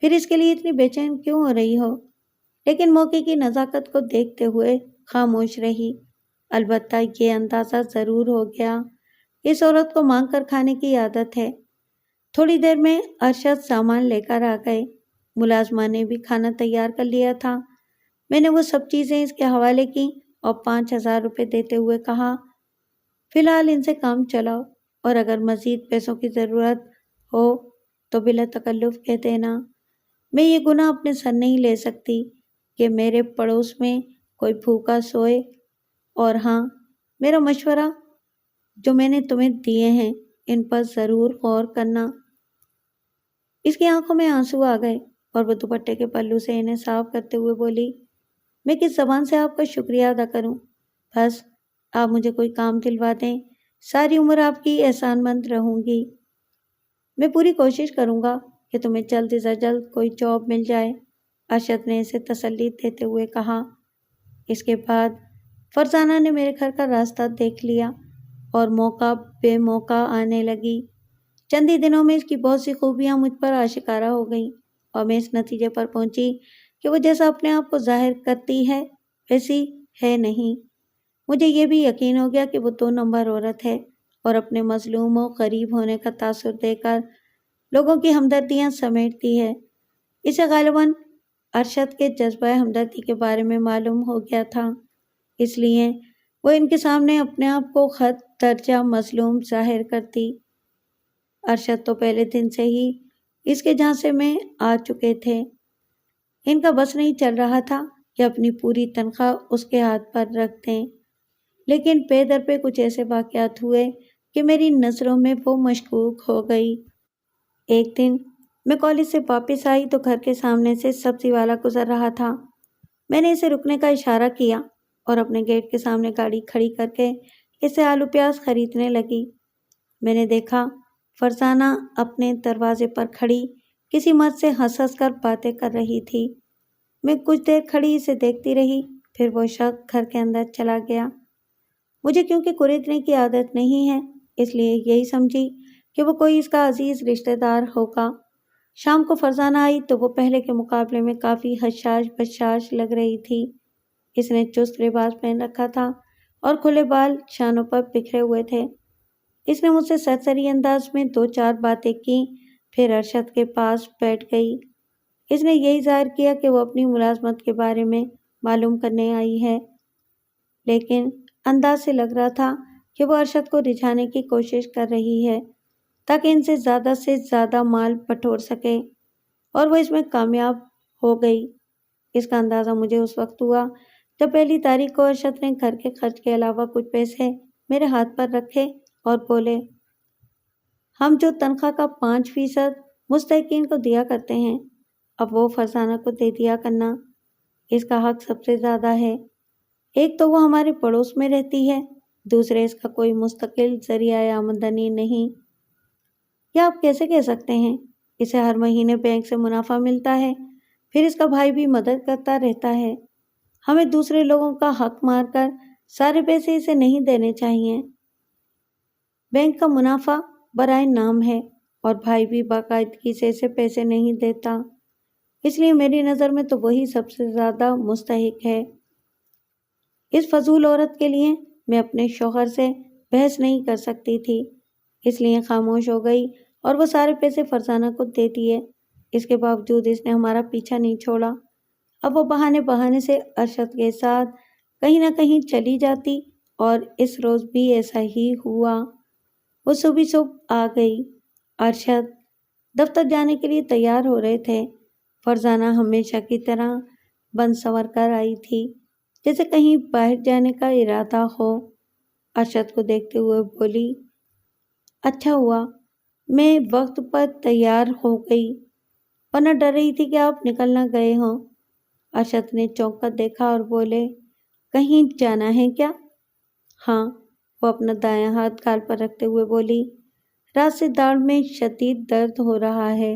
پھر اس کے لیے اتنی بے چین کیوں ہو رہی ہو؟ لیکن موقع کی نزاکت کو دیکھتے ہوئے خاموش رہی۔ البتہ یہ اندازہ ضرور ہو گیا، اس عورت کو مانگ کر کھانے کی عادت ہے۔ تھوڑی دیر میں ارشد سامان لے کر آ گئے۔ ملازمہ نے بھی کھانا تیار کر لیا تھا۔ میں نے وہ سب چیزیں اس کے حوالے کی اور 5,000 روپے دیتے ہوئے کہا، فی الحال ان سے کام چلاؤ، اور اگر مزید پیسوں کی ضرورت ہو تو بلا تکلف کہہ دینا۔ میں یہ گناہ اپنے سر نہیں لے سکتی کہ میرے پڑوس میں کوئی بھوکا سوئے، اور ہاں، میرا مشورہ جو میں نے تمہیں دیے ہیں ان پر ضرور غور کرنا۔ اس کی آنکھوں میں آنسو آ گئے اور وہ دوپٹے کے پلو سے انہیں صاف کرتے ہوئے بولی، میں کس زبان سے آپ کا شکریہ ادا کروں؟ بس آپ مجھے کوئی کام دلوا دیں، ساری عمر آپ کی احسان مند رہوں گی۔ میں پوری کوشش کروں گا کہ تمہیں جلد از جلد کوئی جاب مل جائے، ارشد نے اسے تسلی دیتے ہوئے کہا۔ اس کے بعد فرزانہ نے میرے گھر کا راستہ دیکھ لیا اور موقع بے موقع آنے لگی۔ چند ہی دنوں میں اس کی بہت سی خوبیاں مجھ پر آشکارا ہو گئیں، اور میں اس نتیجے پر پہنچی کہ وہ جیسا اپنے آپ کو ظاہر کرتی ہے ویسی ہے نہیں۔ مجھے یہ بھی یقین ہو گیا کہ وہ 2 نمبر عورت ہے، اور اپنے مظلوم و غریب ہونے کا تاثر دے کر لوگوں کی ہمدردیاں سمیٹتی ہے۔ اسے غالباً ارشد کے جذبہ ہمدردی کے بارے میں معلوم ہو گیا تھا، اس لیے وہ ان کے سامنے اپنے آپ کو خود درجہ مظلوم ظاہر کرتی۔ ارشد تو پہلے دن سے ہی اس کے جھانسے میں آ چکے تھے۔ ان کا بس نہیں چل رہا تھا کہ اپنی پوری تنخواہ اس کے ہاتھ پر رکھ دیں، لیکن پے در پہ کچھ ایسے واقعات ہوئے کہ میری نظروں میں وہ مشکوک ہو گئی۔ ایک دن میں کالج سے واپس آئی تو گھر کے سامنے سے سبزی والا گزر رہا تھا۔ میں نے اسے رکنے کا اشارہ کیا اور اپنے گیٹ کے سامنے گاڑی کھڑی کر کے اسے آلو پیاز خریدنے لگی۔ میں نے دیکھا فرزانہ اپنے دروازے پر کھڑی کسی مرد سے ہنس ہنس کر باتیں کر رہی تھی۔ میں کچھ دیر کھڑی اسے دیکھتی رہی، پھر وہ شخص گھر کے اندر چلا گیا۔ مجھے کیونکہ خریدنے کی عادت نہیں ہے، اس لیے یہی سمجھی کہ وہ کوئی اس کا عزیز رشتہ دار ہوگا۔ شام کو فرزانہ آئی تو وہ پہلے کے مقابلے میں کافی حشاش بشاش لگ رہی تھی۔ اس نے چست لباس پہن رکھا تھا اور کھلے بال شانوں پر بکھرے ہوئے تھے۔ اس نے مجھ سے سرسری انداز میں 2-4 باتیں کی، پھر ارشد کے پاس بیٹھ گئی۔ اس نے یہی ظاہر کیا کہ وہ اپنی ملازمت کے بارے میں معلوم کرنے آئی ہے، لیکن انداز سے لگ رہا تھا کہ وہ ارشد کو رجھانے کی کوشش کر رہی ہے تاکہ ان سے زیادہ مال بٹور سکے، اور وہ اس میں کامیاب ہو گئی۔ اس کا اندازہ مجھے اس وقت ہوا جب پہلی تاریخ کو ارشد نے گھر کے خرچ کے علاوہ کچھ پیسے میرے ہاتھ پر رکھے اور بولے، ہم جو تنخواہ کا 5% مستحقین کو دیا کرتے ہیں، اب وہ فرزانہ کو دے دیا کرنا۔ اس کا حق سب سے زیادہ ہے۔ ایک تو وہ ہمارے پڑوس میں رہتی ہے، دوسرے اس کا کوئی مستقل ذریعہ آمدنی نہیں۔ یا آپ کیسے کہہ سکتے ہیں؟ اسے ہر مہینے بینک سے منافع ملتا ہے، پھر اس کا بھائی بھی مدد کرتا رہتا ہے۔ ہمیں دوسرے لوگوں کا حق مار کر سارے پیسے اسے نہیں دینے چاہیے۔ بینک کا منافع برائے نام ہے، اور بھائی بھی باقاعدگی سے اسے پیسے نہیں دیتا، اس لیے میری نظر میں تو وہی سب سے زیادہ مستحق ہے۔ اس فضول عورت کے لیے میں اپنے شوہر سے بحث نہیں کر سکتی تھی، اس لیے خاموش ہو گئی اور وہ سارے پیسے فرزانہ کو دے دیے۔ اس کے باوجود اس نے ہمارا پیچھا نہیں چھوڑا۔ اب وہ بہانے سے ارشد کے ساتھ کہیں نہ کہیں چلی جاتی، اور اس روز بھی ایسا ہی ہوا۔ وہ صبح صبح آ گئی۔ ارشد دفتر جانے کے لیے تیار ہو رہے تھے۔ فرزانہ ہمیشہ کی طرح بن سنور کر آئی تھی، جیسے کہیں باہر جانے کا ارادہ ہو۔ ارشد کو دیکھتے ہوئے بولی، اچھا ہوا میں وقت پر تیار ہو گئی، ورنہ ڈر رہی تھی کہ آپ نکل نہ گئے ہوں۔ ارشد نے چونک کر دیکھا اور بولے، کہیں جانا ہے کیا؟ ہاں، وہ اپنا دایاں ہاتھ گال پر رکھتے ہوئے بولی، رات سے داڑھ میں شدید درد ہو رہا ہے،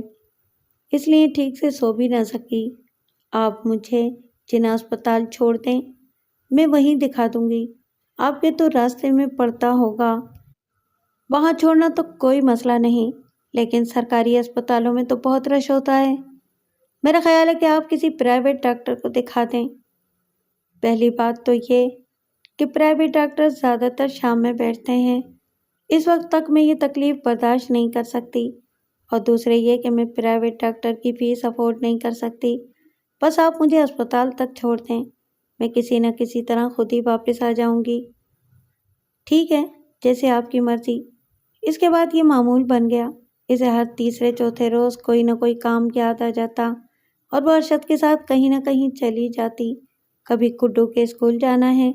اس لیے ٹھیک سے سو بھی نہ سکی۔ آپ مجھے جنا اسپتال چھوڑ دیں، میں وہیں دکھا دوں گی، آپ کے تو راستے میں پڑتا ہوگا۔ وہاں چھوڑنا تو کوئی مسئلہ نہیں، لیکن سرکاری اسپتالوں میں تو بہت رش ہوتا ہے۔ میرا خیال ہے کہ آپ کسی پرائیویٹ ڈاکٹر کو دکھا دیں۔ پہلی بات تو یہ کہ پرائیویٹ ڈاکٹر زیادہ تر شام میں بیٹھتے ہیں، اس وقت تک میں یہ تکلیف برداشت نہیں کر سکتی، اور دوسرے یہ کہ میں پرائیویٹ ڈاکٹر کی فیس افورڈ نہیں کر سکتی۔ بس آپ مجھے اسپتال تک چھوڑ دیں، میں کسی نہ کسی طرح خود ہی واپس آ جاؤں گی۔ ٹھیک ہے، جیسے آپ کی مرضی۔ اس کے بعد یہ معمول بن گیا، اسے ہر تیسرے چوتھے روز کوئی نہ کوئی کام یاد آ جاتا، اور وہ ارشد کے ساتھ کہیں نہ کہیں چلی جاتی۔ کبھی گڈو کے اسکول جانا ہے،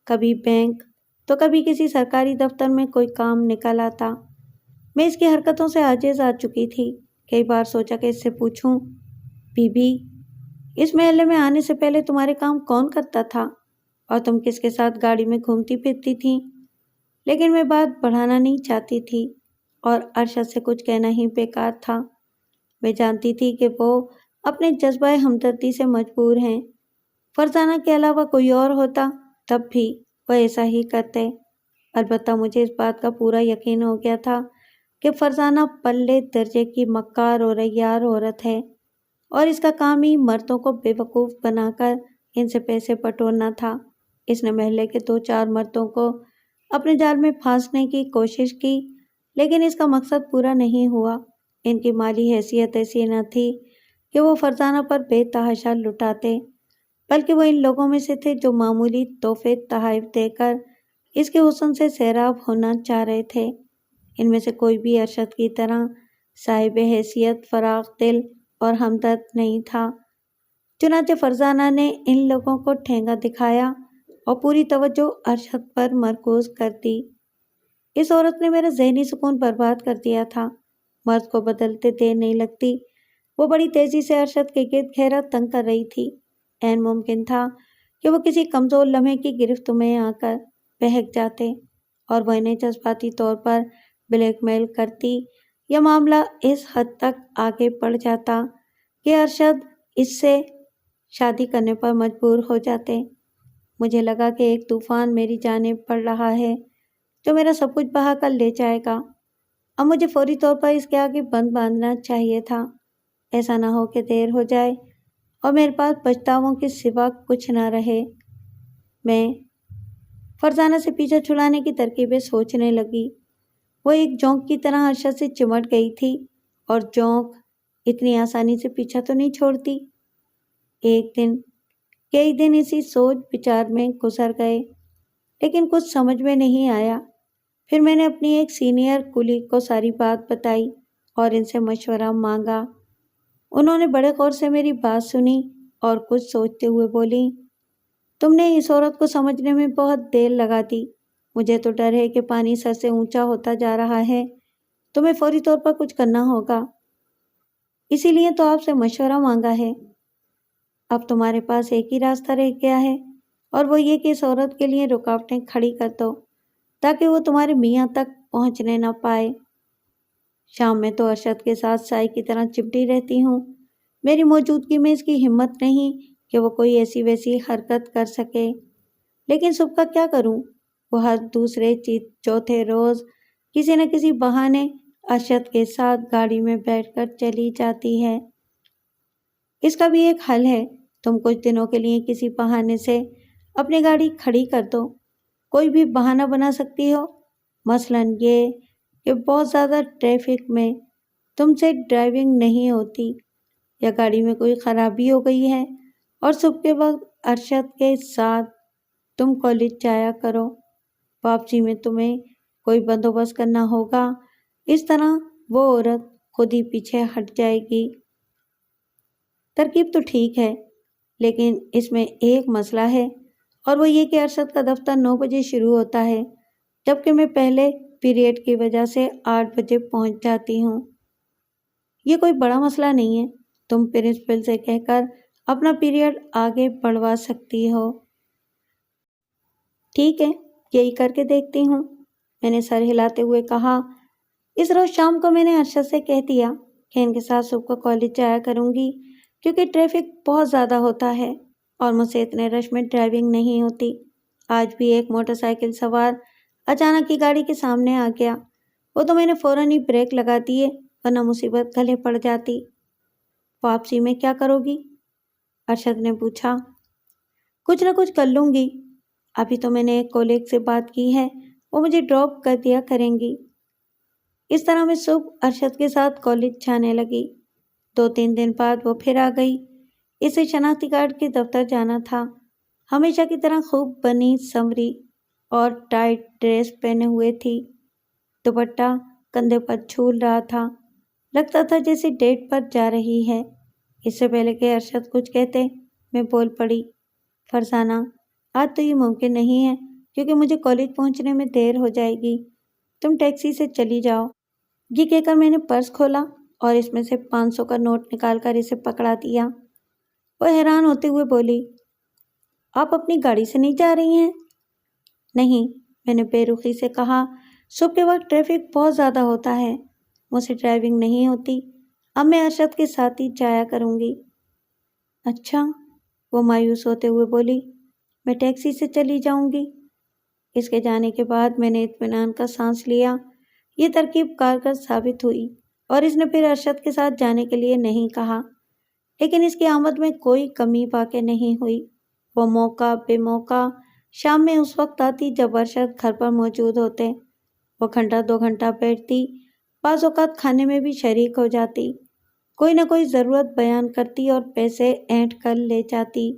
کبھی بینک، تو کبھی کسی سرکاری دفتر میں کوئی کام نکل آتا۔ میں اس کی حرکتوں سے عاجز آ چکی تھی۔ کئی بار سوچا کہ اس سے پوچھوں، بی بی، اس محلے میں آنے سے پہلے تمہارے کام کون کرتا تھا، اور تم کس کے ساتھ گاڑی میں گھومتی پھرتی تھی؟ لیکن میں بات بڑھانا نہیں چاہتی تھی، اور ارشد سے کچھ کہنا ہی بیکار تھا۔ میں جانتی تھی کہ وہ اپنے جذبہ ہمدردی سے مجبور ہیں۔ فرزانہ کے علاوہ کوئی اور ہوتا تب بھی وہ ایسا ہی کرتے۔ البتہ مجھے اس بات کا پورا یقین ہو گیا تھا کہ فرزانہ پلے درجے کی مکار اور عیار عورت ہے، اور اس کا کام ہی مردوں کو بے وقوف بنا کر ان سے پیسے بٹورنا تھا۔ اس نے محلے کے 2-4 مردوں کو اپنے جال میں پھانسنے کی کوشش کی، لیکن اس کا مقصد پورا نہیں ہوا۔ ان کی مالی حیثیت ایسی نہ تھی کہ وہ فرزانہ پر بے تحاشا لٹاتے، بلکہ وہ ان لوگوں میں سے تھے جو معمولی تحفے تحائف دے کر اس کے حسن سے سیراب ہونا چاہ رہے تھے۔ ان میں سے کوئی بھی ارشد کی طرح صاحب حیثیت، فراخ دل اور ہمدرد نہیں تھا۔ چنانچہ فرزانہ نے ان لوگوں کو ٹھینگا دکھایا اور پوری توجہ ارشد پر مرکوز کر دی۔ اس عورت نے میرا ذہنی سکون برباد کر دیا تھا۔ مرد کو بدلتے دیر نہیں لگتی۔ وہ بڑی تیزی سے ارشد کے گرد گھیرا تنگ کر رہی تھی۔ عین ممکن تھا کہ وہ کسی کمزور لمحے کی گرفت میں آ کر بہک جاتے، اور وہ انہیں جذباتی طور پر بلیک میل کرتی، یا معاملہ اس حد تک آگے بڑھ جاتا کہ ارشد اس سے شادی کرنے پر مجبور ہو جاتے۔ مجھے لگا کہ ایک طوفان میری جانب بڑھ رہا ہے جو میرا سب کچھ بہا کر لے جائے گا۔ اب مجھے فوری طور پر اس کے آگے بند باندھنا چاہیے تھا، ایسا نہ ہو کہ دیر ہو جائے اور میرے پاس پچھتاووں کے سوا کچھ نہ رہے۔ میں فرزانہ سے پیچھا چھڑانے کی ترکیبیں سوچنے لگی۔ وہ ایک جونک کی طرح ارشد سے چمٹ گئی تھی، اور جونک اتنی آسانی سے پیچھا تو نہیں چھوڑتی۔ کئی دن اسی سوچ بچار میں گزر گئے، لیکن کچھ سمجھ میں نہیں آیا۔ پھر میں نے اپنی ایک سینئر کلیگ کو ساری بات بتائی اور ان سے مشورہ مانگا۔ انہوں نے بڑے غور سے میری بات سنی اور کچھ سوچتے ہوئے بولی، تم نے اس عورت کو سمجھنے میں بہت دیر لگا دی۔ مجھے تو ڈر ہے کہ پانی سر سے اونچا ہوتا جا رہا ہے، تمہیں فوری طور پر کچھ کرنا ہوگا، اسی لیے تو آپ سے مشورہ مانگا ہے۔ اب تمہارے پاس ایک ہی راستہ رہ گیا ہے، اور وہ یہ کہ اس عورت کے لیے رکاوٹیں کھڑی کر دو تاکہ وہ تمہارے میاں تک پہنچنے نہ پائے۔ شام میں تو ارشد کے ساتھ سائے کی طرح چپٹی رہتی ہوں، میری موجودگی میں اس کی ہمت نہیں کہ وہ کوئی ایسی ویسی حرکت کر سکے، لیکن صبح کا کیا کروں؟ وہ ہر دوسرے چوتھے روز کسی نہ کسی بہانے ارشد کے ساتھ گاڑی میں بیٹھ کر چلی جاتی ہے۔ اس کا بھی ایک حل ہے، تم کچھ دنوں کے لیے کسی بہانے سے اپنی گاڑی کھڑی کر دو۔ کوئی بھی بہانہ بنا سکتی ہو، مثلاً یہ کہ بہت زیادہ ٹریفک میں تم سے ڈرائیونگ نہیں ہوتی، یا گاڑی میں کوئی خرابی ہو گئی ہے، اور صبح کے وقت ارشد کے ساتھ تم کالج جایا کرو، واپسی میں تمہیں کوئی بندوبست کرنا ہوگا، اس طرح وہ عورت خود ہی پیچھے ہٹ جائے گی۔ ترکیب تو ٹھیک ہے، لیکن اس میں ایک مسئلہ ہے، اور وہ یہ کہ ارشد کا دفتر 9 بجے شروع ہوتا ہے، جبکہ میں پہلے پیریڈ کی وجہ سے 8 بجے پہنچ جاتی ہوں۔ یہ کوئی بڑا مسئلہ نہیں ہے، تم پرنسپل سے کہہ کر اپنا پیریڈ آگے بڑھوا سکتی ہو۔ ٹھیک ہے، یہی کر کے دیکھتی ہوں، میں نے سر ہلاتے ہوئے کہا۔ اس روز شام کو میں نے ارشد سے کہہ دیا کہ ان کے ساتھ صبح کو کالج جایا کروں گی، کیونکہ ٹریفک بہت زیادہ ہوتا ہے اور مجھ سے اتنے رش میں ڈرائیونگ نہیں ہوتی۔ آج بھی ایک موٹر سائیکل سوار اچانک کی گاڑی کے سامنے آ گیا، وہ تو میں نے فوراً ہی بریک لگا دیے، ورنہ مصیبت گلے پڑ جاتی۔ واپسی میں کیا کرو گی؟ ارشد نے پوچھا۔ کچھ نہ کچھ کر لوں گی، ابھی تو میں نے ایک کولیگ سے بات کی ہے، وہ مجھے ڈراپ کر دیا کریں گی۔ اس طرح میں صبح ارشد کے ساتھ کالج جانے لگی۔ 2-3 دن بعد وہ پھر آ گئی۔ اسے شناختی کارڈ کے دفتر جانا تھا۔ ہمیشہ کی طرح خوب بنی سنوری اور ٹائٹ ڈریس پہنے ہوئے تھی، دوپٹہ کندھے پر جھول رہا تھا، لگتا تھا جیسے ڈیٹ پر جا رہی ہے۔ اس سے پہلے کہ ارشد کچھ کہتے، میں بول پڑی، فرزانہ، آج تو یہ ممکن نہیں ہے کیونکہ مجھے کالج پہنچنے میں دیر ہو جائے گی، تم ٹیکسی سے چلی جاؤ۔ یہ کہہ کر میں نے پرس کھولا اور اس میں سے 500 کا نوٹ نکال کر اسے پکڑا دیا۔ وہ حیران ہوتے ہوئے بولی، آپ اپنی گاڑی سے نہیں جا رہی ہیں؟ نہیں، میں نے بے رخی سے کہا، صبح کے وقت ٹریفک بہت زیادہ ہوتا ہے، مجھ سے ڈرائیونگ نہیں ہوتی، اب میں ارشد کے ساتھ ہی جایا کروں گی۔ اچھا، وہ مایوس ہوتے ہوئے بولی، میں ٹیکسی سے چلی جاؤں گی۔ اس کے جانے کے بعد میں نے اطمینان کا سانس لیا۔ یہ ترکیب کارگر ثابت ہوئی اور اس نے پھر ارشد کے ساتھ جانے کے لیے نہیں کہا، لیکن اس کی آمد میں کوئی کمی واقع نہیں ہوئی۔ وہ موقع بے موقع شام میں اس وقت آتی جب ارشد گھر پر موجود ہوتے۔ وہ گھنٹہ 2 گھنٹہ بیٹھتی، بعض اوقات کھانے میں بھی شریک ہو جاتی، کوئی نہ کوئی ضرورت بیان کرتی اور پیسے اینٹ کر لے جاتی۔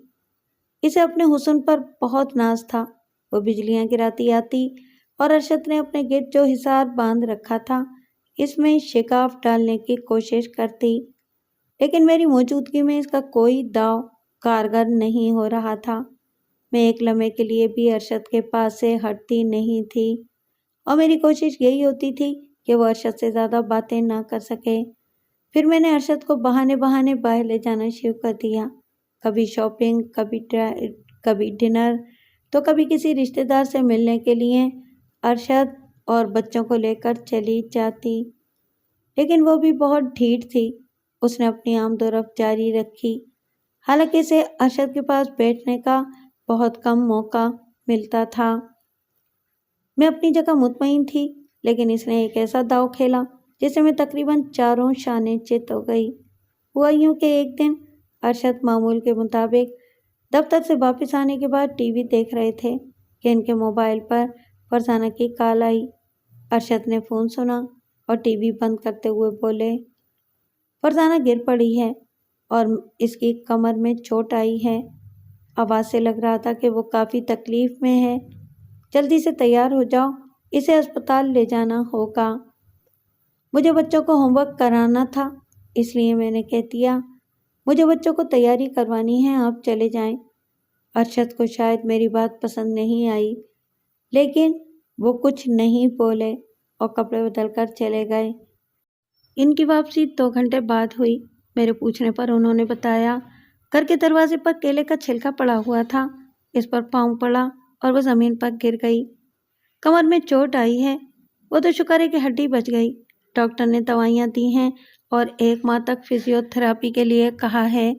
اسے اپنے حسن پر بہت ناز تھا، وہ بجلیاں گراتی آتی اور ارشد نے اپنے گرد جو حصار باندھ رکھا تھا اس میں شگاف ڈالنے کی کوشش کرتی، لیکن میری موجودگی میں اس کا کوئی داؤ کارگر نہیں ہو رہا تھا۔ میں ایک لمحے کے لیے بھی ارشد کے پاس سے ہٹتی نہیں تھی اور میری کوشش یہی ہوتی تھی کہ وہ ارشد سے زیادہ باتیں نہ کر سکے۔ پھر میں نے ارشد کو بہانے بہانے باہر لے جانا شروع کر دیا، کبھی شاپنگ، کبھی ڈنر، تو کبھی کسی رشتہ دار سے ملنے کے لیے۔ ارشد اور بچوں کو لے کر چلی جاتی، لیکن وہ بھی بہت ڈھیٹ تھی، اس نے اپنی آمد و رفت جاری رکھی، حالانکہ اسے ارشد کے پاس بیٹھنے کا بہت کم موقع ملتا تھا۔ میں اپنی جگہ مطمئن تھی، لیکن اس نے ایک ایسا داؤ کھیلا جسے میں تقریباً چاروں شانے چت ہو گئی۔ ہوا یوں کہ ایک دن ارشد معمول کے مطابق دفتر سے واپس آنے کے بعد ٹی وی دیکھ رہے تھے کہ ان کے موبائل پر فرزانہ کی کال آئی۔ ارشد نے فون سنا اور ٹی وی بند کرتے ہوئے بولے، فرزانہ گر پڑی ہے اور اس کی کمر میں چوٹ آئی ہے، آواز سے لگ رہا تھا کہ وہ کافی تکلیف میں ہے، جلدی سے تیار ہو جاؤ، اسے اسپتال لے جانا ہوگا۔ مجھے بچوں کو ہوم ورک کرانا تھا، اس لیے میں نے کہہ دیا، مجھے بچوں کو تیاری کروانی ہے، آپ چلے جائیں۔ ارشد کو شاید میری بات پسند نہیں آئی، لیکن وہ کچھ نہیں بولے اور کپڑے بدل کر چلے گئے۔ ان کی واپسی 2 گھنٹے بعد ہوئی۔ میرے پوچھنے پر انہوں نے بتایا، گھر کے دروازے پر کیلے کا چھلکا پڑا ہوا تھا، اس پر پاؤں پڑا اور وہ زمین پر گر گئی۔ کمر میں چوٹ آئی ہے، وہ تو شکر ہے کہ ہڈی بچ گئی، ڈاکٹر نے دوائیاں دی ہیں اور 1 ماہ تک فزیو تھراپی کے لیے کہا ہے۔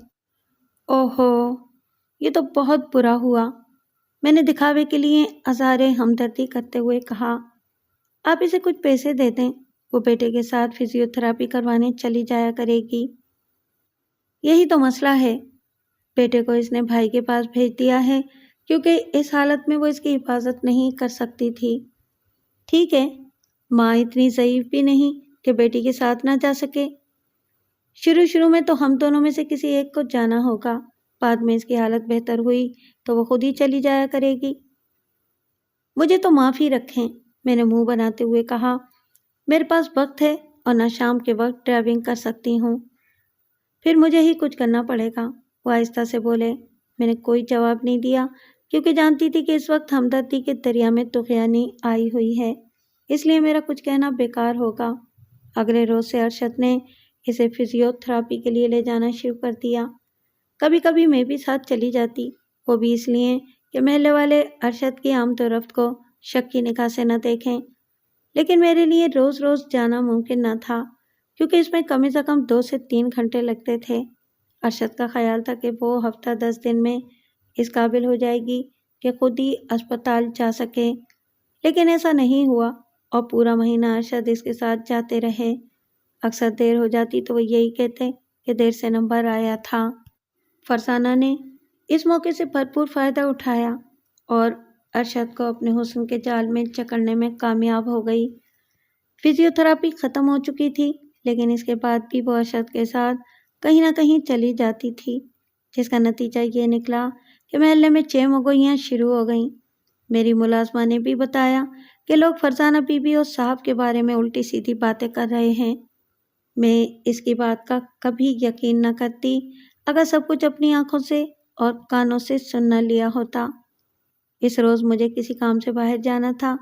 اوہو، یہ تو بہت برا ہوا، میں نے دکھاوے کے لیے اظہار ہمدردی کرتے ہوئے کہا، آپ اسے کچھ پیسے دے دیں، وہ بیٹے کے ساتھ فزیو تھراپی کروانے چلی جایا کرے گی۔ یہی تو مسئلہ ہے، بیٹے کو اس نے بھائی کے پاس بھیج دیا ہے کیونکہ اس حالت میں وہ اس کی حفاظت نہیں کر سکتی تھی۔ ٹھیک ہے، ماں اتنی ضعیف بھی نہیں کہ بیٹی کے ساتھ نہ جا سکے۔ شروع میں تو ہم دونوں میں سے کسی ایک کو جانا ہوگا، بعد میں اس کی حالت بہتر ہوئی تو وہ خود ہی چلی جایا کرے گی۔ مجھے تو معافی رکھیں، میں نے منہ بناتے ہوئے کہا۔ میرے پاس وقت ہے اور نہ شام کے وقت ڈرائیونگ کر سکتی ہوں۔ پھر مجھے ہی کچھ کرنا پڑے گا، وہ آہستہ سے بولے۔ میں نے کوئی جواب نہیں دیا کیونکہ جانتی تھی کہ اس وقت ہمدردی کے دریا میں طغیانی آئی ہوئی ہے، اس لیے میرا کچھ کہنا بیکار ہوگا۔ اگلے روز سے ارشد نے اسے فزیو تھراپی کے لیے لے جانا شروع کر دیا۔ کبھی کبھی میں بھی ساتھ چلی جاتی، وہ بھی اس لیے کہ محلے والے ارشد کی آمد و رفت کو شک کی نگاہ سے نہ دیکھیں، لیکن میرے لیے روز روز جانا ممکن نہ تھا کیونکہ اس میں کم از کم 2 سے 3 گھنٹے لگتے تھے۔ ارشد کا خیال تھا کہ وہ ہفتہ 10 دن میں اس قابل ہو جائے گی کہ خود ہی اسپتال جا سکے، لیکن ایسا نہیں ہوا اور پورا مہینہ ارشد اس کے ساتھ جاتے رہے۔ اکثر دیر ہو جاتی تو وہ یہی کہتے کہ دیر سے نمبر آیا تھا۔ فرزانہ نے اس موقع سے بھرپور فائدہ اٹھایا اور ارشد کو اپنے حسن کے جال میں جکڑنے میں کامیاب ہو گئی۔ فزیو تھراپی ختم ہو چکی تھی، لیکن اس کے بعد بھی وہ ارشد کے ساتھ کہیں نہ کہیں چلی جاتی تھی، جس کا نتیجہ یہ نکلا کہ محلے میں 6 مگوئیاں شروع ہو گئیں۔ میری ملازمہ نے بھی بتایا کہ لوگ فرزانہ بی بی اور صاحب کے بارے میں الٹی سیدھی باتیں کر رہے ہیں۔ میں اس کی بات کا کبھی یقین نہ کرتی اگر سب کچھ اپنی آنکھوں سے اور کانوں سے سن نہ لیا ہوتا۔ اس روز مجھے کسی کام سے باہر جانا تھا۔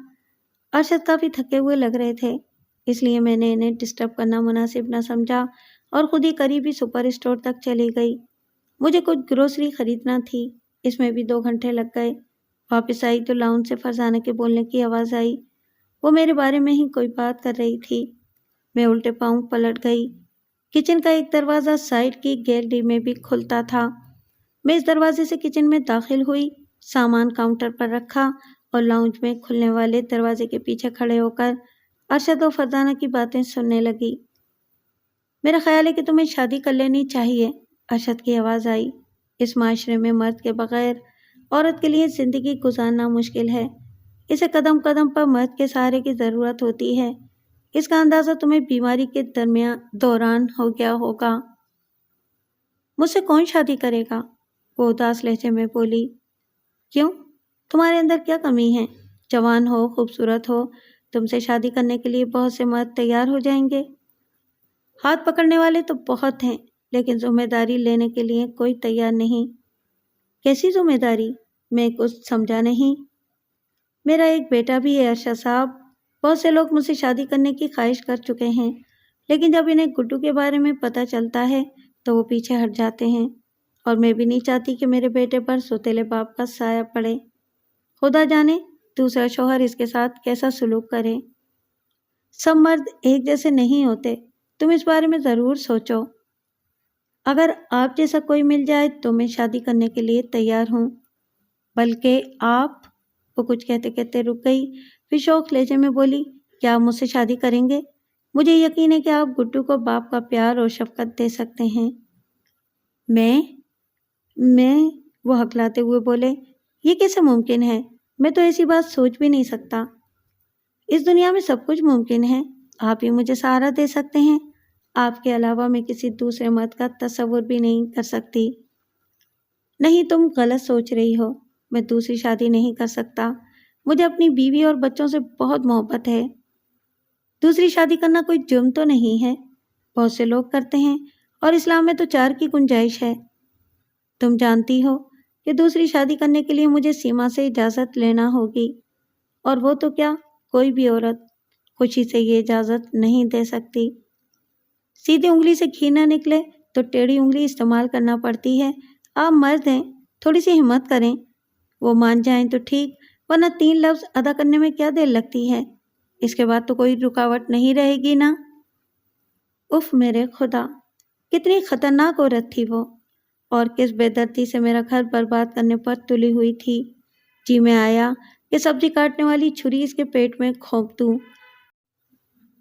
ارشد کافی تھکے ہوئے لگ رہے تھے، اس لیے میں نے انہیں ڈسٹرب کرنا مناسب نہ سمجھا اور خود ہی قریبی سپر اسٹور تک چلی گئی۔ مجھے کچھ گروسری خریدنا تھی، اس میں بھی 2 گھنٹے لگ گئے۔ واپس آئی تو لاؤنج سے فرزانہ کے بولنے کی آواز آئی۔ وہ میرے بارے میں ہی کوئی بات کر رہی تھی۔ میں الٹے پاؤں پلٹ گئی۔ کچن کا ایک دروازہ سائڈ کی گیلری میں بھی کھلتا تھا۔ میں اس دروازے سے کچن میں داخل ہوئی، سامان کاؤنٹر پر رکھا اور لاؤنج میں کھلنے والے دروازے کے پیچھے کھڑے ہو کر ارشد و فرزانہ کی باتیں سننے لگی۔ میرا خیال ہے کہ تمہیں شادی کر لینی چاہیے، ارشد کی آواز آئی۔ اس معاشرے میں مرد کے بغیر عورت کے لیے زندگی گزارنا مشکل ہے، اسے قدم قدم پر مرد کے سہارے کی ضرورت ہوتی ہے۔ اس کا اندازہ تمہیں بیماری کے دوران ہو گیا ہوگا۔ مجھ سے کون شادی کرے گا؟ وہ اداس لہجے میں بولی۔ کیوں؟ تمہارے اندر کیا کمی ہے؟ جوان ہو، خوبصورت ہو، تم سے شادی کرنے کے لیے بہت سے مرد تیار ہو جائیں گے۔ ہاتھ پکڑنے والے تو بہت ہیں، لیکن ذمہ داری لینے کے لیے کوئی تیار نہیں۔ کیسی ذمہ داری؟ میں کچھ سمجھا نہیں۔ میرا ایک بیٹا بھی ہے ارشد صاحب۔ بہت سے لوگ مجھ سے شادی کرنے کی خواہش کر چکے ہیں، لیکن جب انہیں گڈو کے بارے میں پتہ چلتا ہے تو وہ پیچھے ہٹ جاتے ہیں، اور میں بھی نہیں چاہتی کہ میرے بیٹے پر سوتیلے باپ کا سایہ پڑے۔ خدا جانے دوسرا شوہر اس کے ساتھ کیسا سلوک کرے۔ سب مرد ایک جیسے نہیں ہوتے، تم اس بارے میں ضرور سوچو۔ اگر آپ جیسا کوئی مل جائے تو میں شادی کرنے کے لیے تیار ہوں۔ بلکہ آپ، وہ کچھ کہتے کہتے رک گئی، پھر شوق لہجے میں بولی، کیا آپ مجھ سے شادی کریں گے؟ مجھے یقین ہے کہ آپ گڈو کو باپ کا پیار اور شفقت دے سکتے ہیں۔ میں وہ ہکلاتے ہوئے بولے، یہ کیسے ممکن ہے؟ میں تو ایسی بات سوچ بھی نہیں سکتا۔ اس دنیا میں سب کچھ ممکن ہے، آپ ہی مجھے سہارا دے سکتے ہیں۔ آپ کے علاوہ میں کسی دوسرے مرد کا تصور بھی نہیں کر سکتی۔ نہیں، تم غلط سوچ رہی ہو، میں دوسری شادی نہیں کر سکتا۔ مجھے اپنی بیوی اور بچوں سے بہت محبت ہے۔ دوسری شادی کرنا کوئی جرم تو نہیں ہے، بہت سے لوگ کرتے ہیں، اور اسلام میں تو 4 کی گنجائش ہے۔ تم جانتی ہو کہ دوسری شادی کرنے کے لیے مجھے سیما سے اجازت لینا ہوگی، اور وہ تو کیا، کوئی بھی عورت خوشی سے یہ اجازت نہیں دے سکتی۔ سیدھی انگلی سے گھی نہ نکلے تو ٹیڑھی انگلی استعمال کرنا پڑتی ہے۔ آپ مرد ہیں، تھوڑی سی ہمت کریں، وہ مان جائیں تو ٹھیک، ورنہ 3 لفظ ادا کرنے میں کیا دیر لگتی ہے؟ اس کے بعد تو کوئی رکاوٹ نہیں رہے گی نا؟ اف میرے خدا، کتنی خطرناک عورت تھی وہ، اور کس بے دردی سے میرا گھر برباد کرنے پر تلی ہوئی تھی۔ جی میں آیا کہ سبزی کاٹنے والی چھری اس کے پیٹ میں کھونپ دوں۔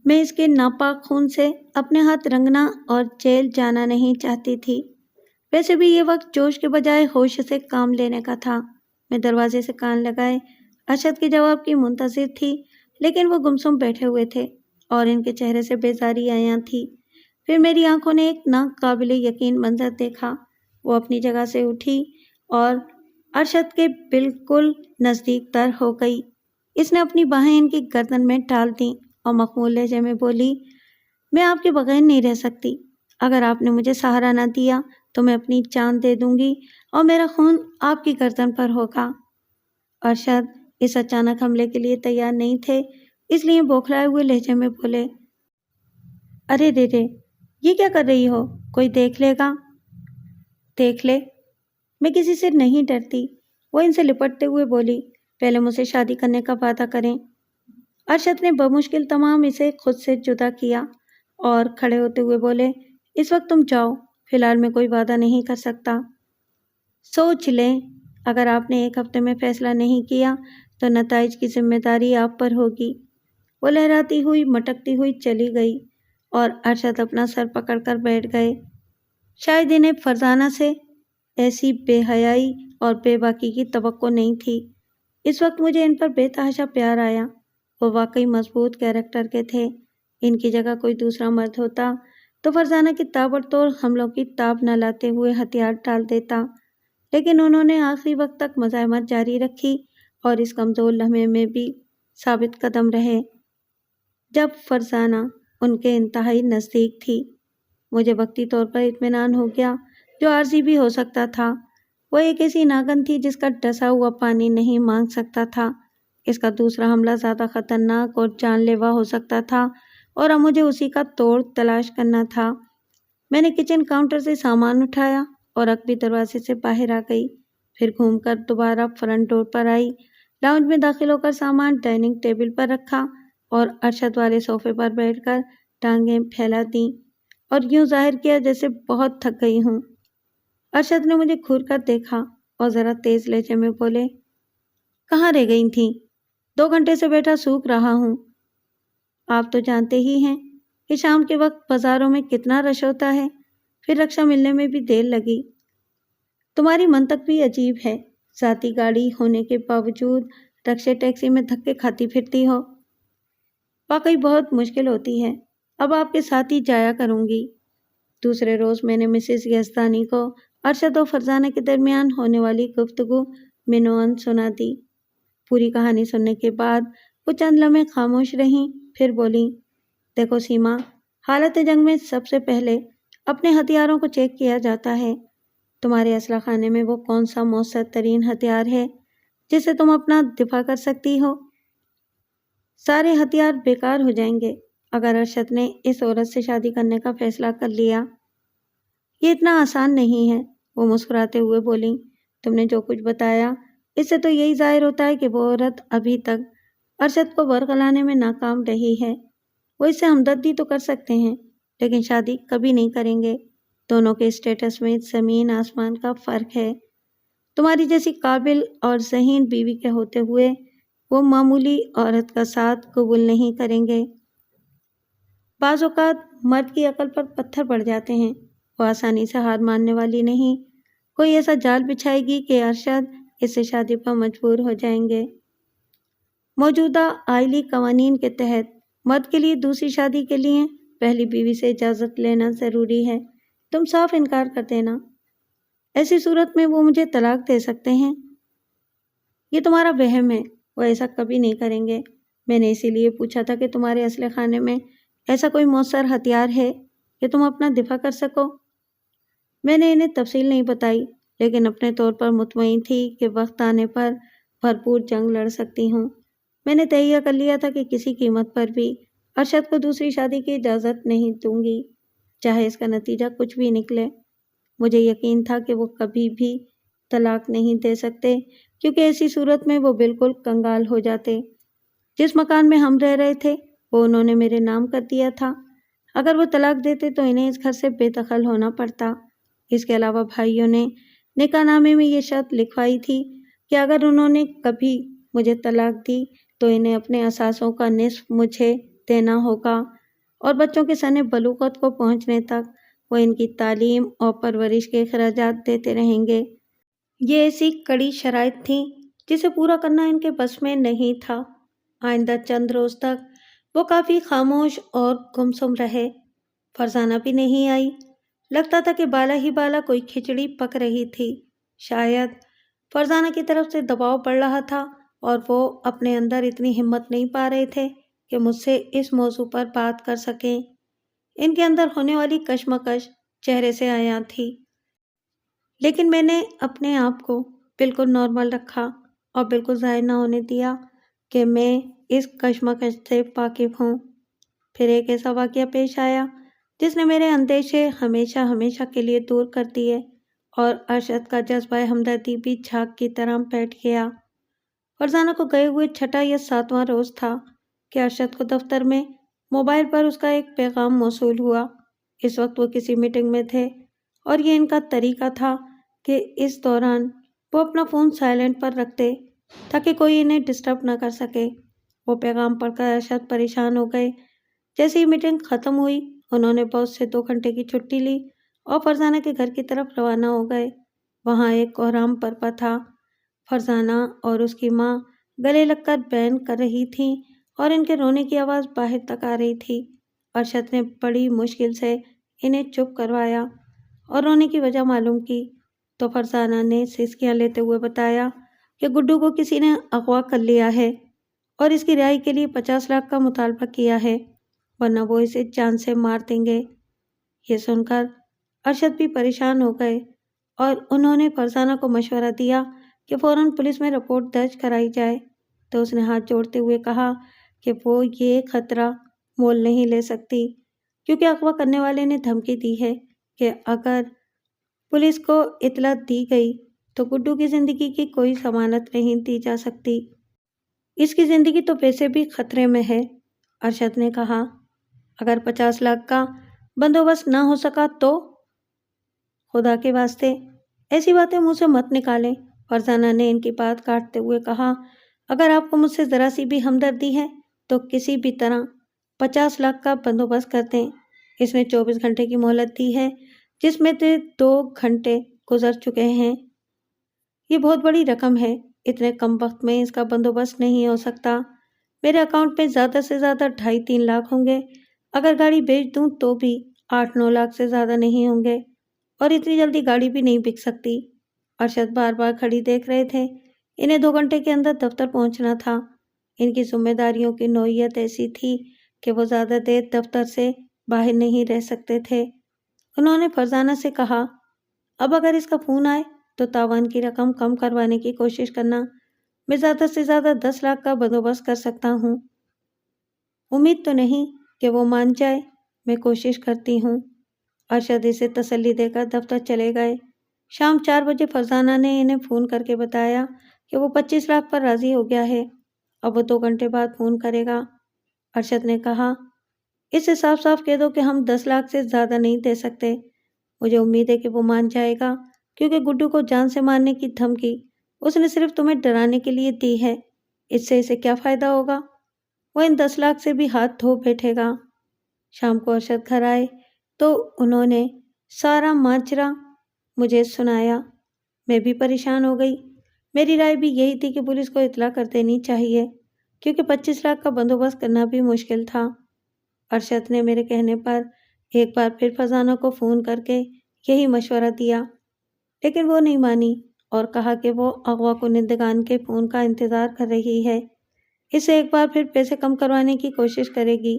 میں اس کے ناپاک خون سے اپنے ہاتھ رنگنا اور جیل جانا نہیں چاہتی تھی۔ ویسے بھی یہ وقت جوش کے بجائے ہوش سے کام لینے کا تھا۔ میں دروازے سے کان لگائے ارشد کے جواب کی منتظر تھی، لیکن وہ گمسم بیٹھے ہوئے تھے اور ان کے چہرے سے بیزاری عیاں تھی۔ پھر میری آنکھوں نے ایک ناقابل یقین منظر دیکھا۔ وہ اپنی جگہ سے اٹھی اور ارشد کے بالکل نزدیک تر ہو گئی۔ اس نے اپنی باہیں ان کی گردن میں ڈال دیں اور مخمول لہجے میں بولی، میں آپ کے بغیر نہیں رہ سکتی۔ اگر آپ نے مجھے سہارا نہ دیا تو میں اپنی جان دے دوں گی اور میرا خون آپ کی گردن پر ہوگا۔ ارشد اس اچانک حملے کے لیے تیار نہیں تھے، اس لیے بوکھلائے ہوئے لہجے میں بولے، ارے رے رے، یہ کیا کر رہی ہو؟ کوئی دیکھ لے گا۔ دیکھ لے، میں کسی سے نہیں ڈرتی، وہ ان سے لپٹتے ہوئے بولی، پہلے مجھ سے شادی کرنے کا وعدہ کریں۔ ارشد نے بمشکل تمام اسے خود سے جدا کیا اور کھڑے ہوتے ہوئے بولے، اس وقت تم جاؤ، فی الحال میں کوئی وعدہ نہیں کر سکتا۔ سوچ لیں، اگر آپ نے ایک ہفتے میں فیصلہ نہیں کیا تو نتائج کی ذمہ داری آپ پر ہوگی۔ وہ لہراتی ہوئی مٹکتی ہوئی چلی گئی اور ارشد اپنا سر پکڑ کر بیٹھ گئے۔ شاید انہیں فرزانہ سے ایسی بے حیائی اور بے باکی کی توقع نہیں تھی۔ اس وقت مجھے ان پر بے تحاشا پیار آیا۔ وہ واقعی مضبوط کیریکٹر کے تھے۔ ان کی جگہ کوئی دوسرا مرد ہوتا تو فرزانہ کی تابڑتوڑ حملوں کی تاب نہ لاتے ہوئے ہتھیار ڈال دیتا، لیکن انہوں نے آخری وقت تک مزاحمت جاری رکھی اور اس کمزور لمحے میں بھی ثابت قدم رہے جب فرزانہ ان کے انتہائی نزدیک تھی۔ مجھے وقتی طور پر اطمینان ہو گیا، جو عارضی بھی ہو سکتا تھا۔ وہ ایک ایسی ناگن تھی جس کا ڈسا ہوا پانی نہیں مانگ سکتا تھا۔ اس کا دوسرا حملہ زیادہ خطرناک اور جان لیوا ہو سکتا تھا اور اب مجھے اسی کا توڑ تلاش کرنا تھا۔ میں نے کچن کاؤنٹر سے سامان اٹھایا اور عقبی دروازے سے باہر آ گئی، پھر گھوم کر دوبارہ فرنٹ ڈور پر آئی، لاؤنج میں داخل ہو کر سامان ڈائننگ ٹیبل پر رکھا اور ارشد والے صوفے پر بیٹھ کر ٹانگیں پھیلا دیں اور یوں ظاہر کیا جیسے بہت تھک گئی ہوں۔ ارشد نے مجھے گھور کر دیکھا اور ذرا تیز لہجے میں بولے، کہاں رہ گئی تھیں؟ 2 گھنٹے سے بیٹھا سوکھ رہا ہوں۔ آپ تو جانتے ہی ہیں کہ شام کے وقت بازاروں میں کتنا رش ہوتا ہے، پھر رکشہ ملنے میں بھی دیر لگی۔ تمہاری منطق بھی عجیب ہے، ذاتی گاڑی ہونے کے باوجود رکشے ٹیکسی میں دھکے کھاتی پھرتی ہو۔ واقعی بہت مشکل ہوتی ہے، اب آپ کے ساتھ ہی جایا کروں گی۔ دوسرے روز میں نے مسز یزدانی کو ارشد و فرزانہ کے درمیان ہونے والی گفتگو منوعاً سنا دی۔ پوری کہانی سننے کے بعد وہ چند لمحے خاموش رہیں، پھر بولیں، دیکھو سیما، حالت جنگ میں سب سے پہلے اپنے ہتھیاروں کو چیک کیا جاتا ہے۔ تمہارے اسلحہ خانے میں وہ کون سا مؤثر ترین ہتھیار ہے جس سے تم اپنا دفاع کر سکتی ہو؟ سارے ہتھیار بیکار ہو جائیں گے اگر ارشد نے اس عورت سے شادی کرنے کا فیصلہ کر لیا۔ یہ اتنا آسان نہیں ہے، وہ مسکراتے ہوئے بولیں، تم نے جو کچھ بتایا اس سے تو یہی ظاہر ہوتا ہے کہ وہ عورت ابھی تک ارشد کو برگلانے میں ناکام رہی ہے۔ وہ اس سے ہمدردی تو کر سکتے ہیں لیکن شادی کبھی نہیں کریں گے۔ دونوں کے اسٹیٹس میں زمین آسمان کا فرق ہے۔ تمہاری جیسی قابل اور ذہین بیوی کے ہوتے ہوئے وہ معمولی عورت کا ساتھ قبول نہیں کریں گے۔ بعض اوقات مرد کی عقل پر پتھر پڑ جاتے ہیں، وہ آسانی سے ہار ماننے والی نہیں۔ کوئی ایسا جال بچھائے گی کہ ارشد اس سے شادی پر مجبور ہو جائیں گے۔ موجودہ آئلی قوانین کے تحت مرد کے لیے دوسری شادی کے لیے پہلی بیوی سے اجازت لینا ضروری ہے۔ تم صاف انکار کر دینا، ایسی صورت میں وہ مجھے طلاق دے سکتے ہیں۔ یہ تمہارا وہم ہے، وہ ایسا کبھی نہیں کریں گے۔ میں نے اسی لیے پوچھا تھا کہ تمہارے اسلحہ خانے میں ایسا کوئی مؤثر ہتھیار ہے کہ تم اپنا دفاع کر سکو۔ میں نے انہیں تفصیل نہیں بتائی، لیکن اپنے طور پر مطمئن تھی کہ وقت آنے پر بھرپور جنگ لڑ سکتی ہوں۔ میں نے تہیہ کر لیا تھا کہ کسی قیمت پر بھی ارشد کو دوسری شادی کی اجازت نہیں دوں گی، چاہے اس کا نتیجہ کچھ بھی نکلے۔ مجھے یقین تھا کہ وہ کبھی بھی طلاق نہیں دے سکتے، کیونکہ ایسی صورت میں وہ بالکل کنگال ہو جاتے۔ جس مکان میں ہم رہ رہے تھے وہ انہوں نے میرے نام کر دیا تھا۔ اگر وہ طلاق دیتے تو انہیں اس گھر سے بے دخل ہونا پڑتا۔ اس کے علاوہ بھائیوں نے نکاح نامے میں یہ شرط لکھوائی تھی کہ اگر انہوں نے کبھی مجھے طلاق دی تو انہیں اپنے اثاثوں کا نصف مجھے دینا ہوگا اور بچوں کے سن بلوغت کو پہنچنے تک وہ ان کی تعلیم اور پرورش کے اخراجات دیتے رہیں گے۔ یہ ایسی کڑی شرائط تھیں جسے پورا کرنا ان کے بس میں نہیں تھا۔ آئندہ چند روز تک وہ کافی خاموش اور گمسم رہے۔ فرزانہ بھی نہیں آئی۔ لگتا تھا کہ بالا ہی بالا کوئی کھچڑی پک رہی تھی۔ شاید فرزانہ کی طرف سے دباؤ پڑ رہا تھا اور وہ اپنے اندر اتنی ہمت نہیں پا رہے تھے کہ مجھ سے اس موضوع پر بات کر سکیں۔ ان کے اندر ہونے والی کشمکش چہرے سے عیاں تھی، لیکن میں نے اپنے آپ کو بالکل نارمل رکھا اور بالکل ظاہر نہ ہونے دیا کہ میں اس کشمکش سے واقف ہوں۔ پھر ایک ایسا واقعہ پیش آیا جس نے میرے اندیشے ہمیشہ ہمیشہ کے لیے دور کر دیے، اور ارشد کا جذبہ ہمدردی بھی جھاگ کی طرح بیٹھ گیا۔ فرزانہ کو گئے ہوئے 6واں یا 7واں روز تھا کہ ارشد کو دفتر میں موبائل پر اس کا ایک پیغام موصول ہوا۔ اس وقت وہ کسی میٹنگ میں تھے، اور یہ ان کا طریقہ تھا کہ اس دوران وہ اپنا فون سائلنٹ پر رکھتے تاکہ کوئی انہیں ڈسٹرب نہ کر سکے۔ وہ پیغام پڑھ کر ارشد پریشان ہو گئے۔ جیسے ہی میٹنگ ختم ہوئی، انہوں نے باس سے 2 گھنٹے کی چھٹی لی اور فرزانہ کے گھر کی طرف روانہ ہو گئے۔ وہاں ایک کوہرام برپا تھا۔ فرزانہ اور اس کی ماں گلے لگ کر بین کر رہی تھیں اور ان کے رونے کی آواز باہر تک آ رہی تھی۔ ارشد نے بڑی مشکل سے انہیں چپ کروایا اور رونے کی وجہ معلوم کی تو فرزانہ نے سسکیاں لیتے ہوئے بتایا کہ گڈو کو کسی نے اغوا کر لیا ہے اور اس کی رہائی کے لیے 50 لاکھ کا مطالبہ کیا ہے، ورنہ وہ اسے جان سے مار دیں گے۔ یہ سن کر ارشد بھی پریشان ہو گئے اور انہوں نے فرزانہ کو مشورہ دیا کہ فوراً پولیس میں رپورٹ درج کرائی جائے، تو اس نے ہاتھ جوڑتے ہوئے کہا کہ وہ یہ خطرہ مول نہیں لے سکتی، کیونکہ اغوا کرنے والے نے دھمکی دی ہے کہ اگر پولیس کو اطلاع دی گئی تو گڈو کی زندگی کی کوئی ضمانت نہیں دی جا سکتی۔ اس کی زندگی تو ویسے بھی خطرے میں ہے۔ ارشد نے کہا، اگر 50 لاکھ کا بندوبست نہ ہو سکا تو؟ خدا کے واسطے ایسی باتیں منہ سے مت نکالیں۔ فرزانہ نے ان کی بات کاٹتے ہوئے کہا، اگر آپ کو مجھ سے ذرا سی بھی ہمدردی ہے تو کسی بھی طرح 50 لاکھ کا بندوبست کر دیں۔ اس میں 24 گھنٹے کی مہلت دی ہے، جس میں سے 2 گھنٹے گزر چکے ہیں۔ یہ بہت بڑی رقم ہے، اتنے کم وقت میں اس کا بندوبست نہیں ہو سکتا۔ میرے اکاؤنٹ میں زیادہ سے زیادہ 2.5-3 لاکھ ہوں گے، اگر گاڑی بیچ دوں تو بھی 8-9 لاکھ سے زیادہ نہیں ہوں گے، اور اتنی جلدی گاڑی بھی نہیں بک سکتی۔ ارشد بار بار کھڑی دیکھ رہے تھے۔ انہیں 2 گھنٹے کے اندر دفتر پہنچنا تھا۔ ان کی ذمہ داریوں کی نوعیت ایسی تھی کہ وہ زیادہ دیر دفتر سے باہر نہیں رہ سکتے تھے۔ انہوں نے فرزانہ سے کہا، اب اگر اس کا فون آئے تو تاوان کی رقم کم کروانے کی کوشش کرنا۔ میں زیادہ سے زیادہ 10 لاکھ کا بندوبست کر سکتا ہوں۔ امید تو نہیں کہ وہ مان جائے، میں کوشش کرتی ہوں۔ ارشد اسے تسلی دے کر دفتر چلے گئے۔ شام 4 بجے فرزانہ نے انہیں فون کر کے بتایا کہ وہ 25 لاکھ پر راضی ہو گیا ہے، اب وہ 2 گھنٹے بعد فون کرے گا۔ ارشد نے کہا، اسے صاف صاف کہہ دو کہ ہم 10 لاکھ سے زیادہ نہیں دے سکتے۔ مجھے امید ہے کہ وہ مان جائے گا، کیونکہ گڈو کو جان سے مارنے کی دھمکی اس نے صرف تمہیں ڈرانے کے لیے دی ہے۔ اس سے اسے کیا فائدہ ہوگا؟ وہ ان 10 لاکھ سے بھی ہاتھ دھو بیٹھے گا۔ شام کو ارشد گھر آئے تو انہوں نے سارا ماجرا مجھے سنایا۔ میں بھی پریشان ہو گئی۔ میری رائے بھی یہی تھی کہ پولیس کو اطلاع کر دینی چاہیے، کیونکہ 25 لاکھ کا بندوبست کرنا بھی مشکل تھا۔ ارشد نے میرے کہنے پر ایک بار پھر فرزانہ کو فون کر کے یہی مشورہ دیا، لیکن وہ نہیں مانی اور کہا کہ وہ اغوا کنندگان کے فون کا انتظار کر رہی ہے، اسے ایک بار پھر پیسے کم کروانے کی کوشش کرے گی۔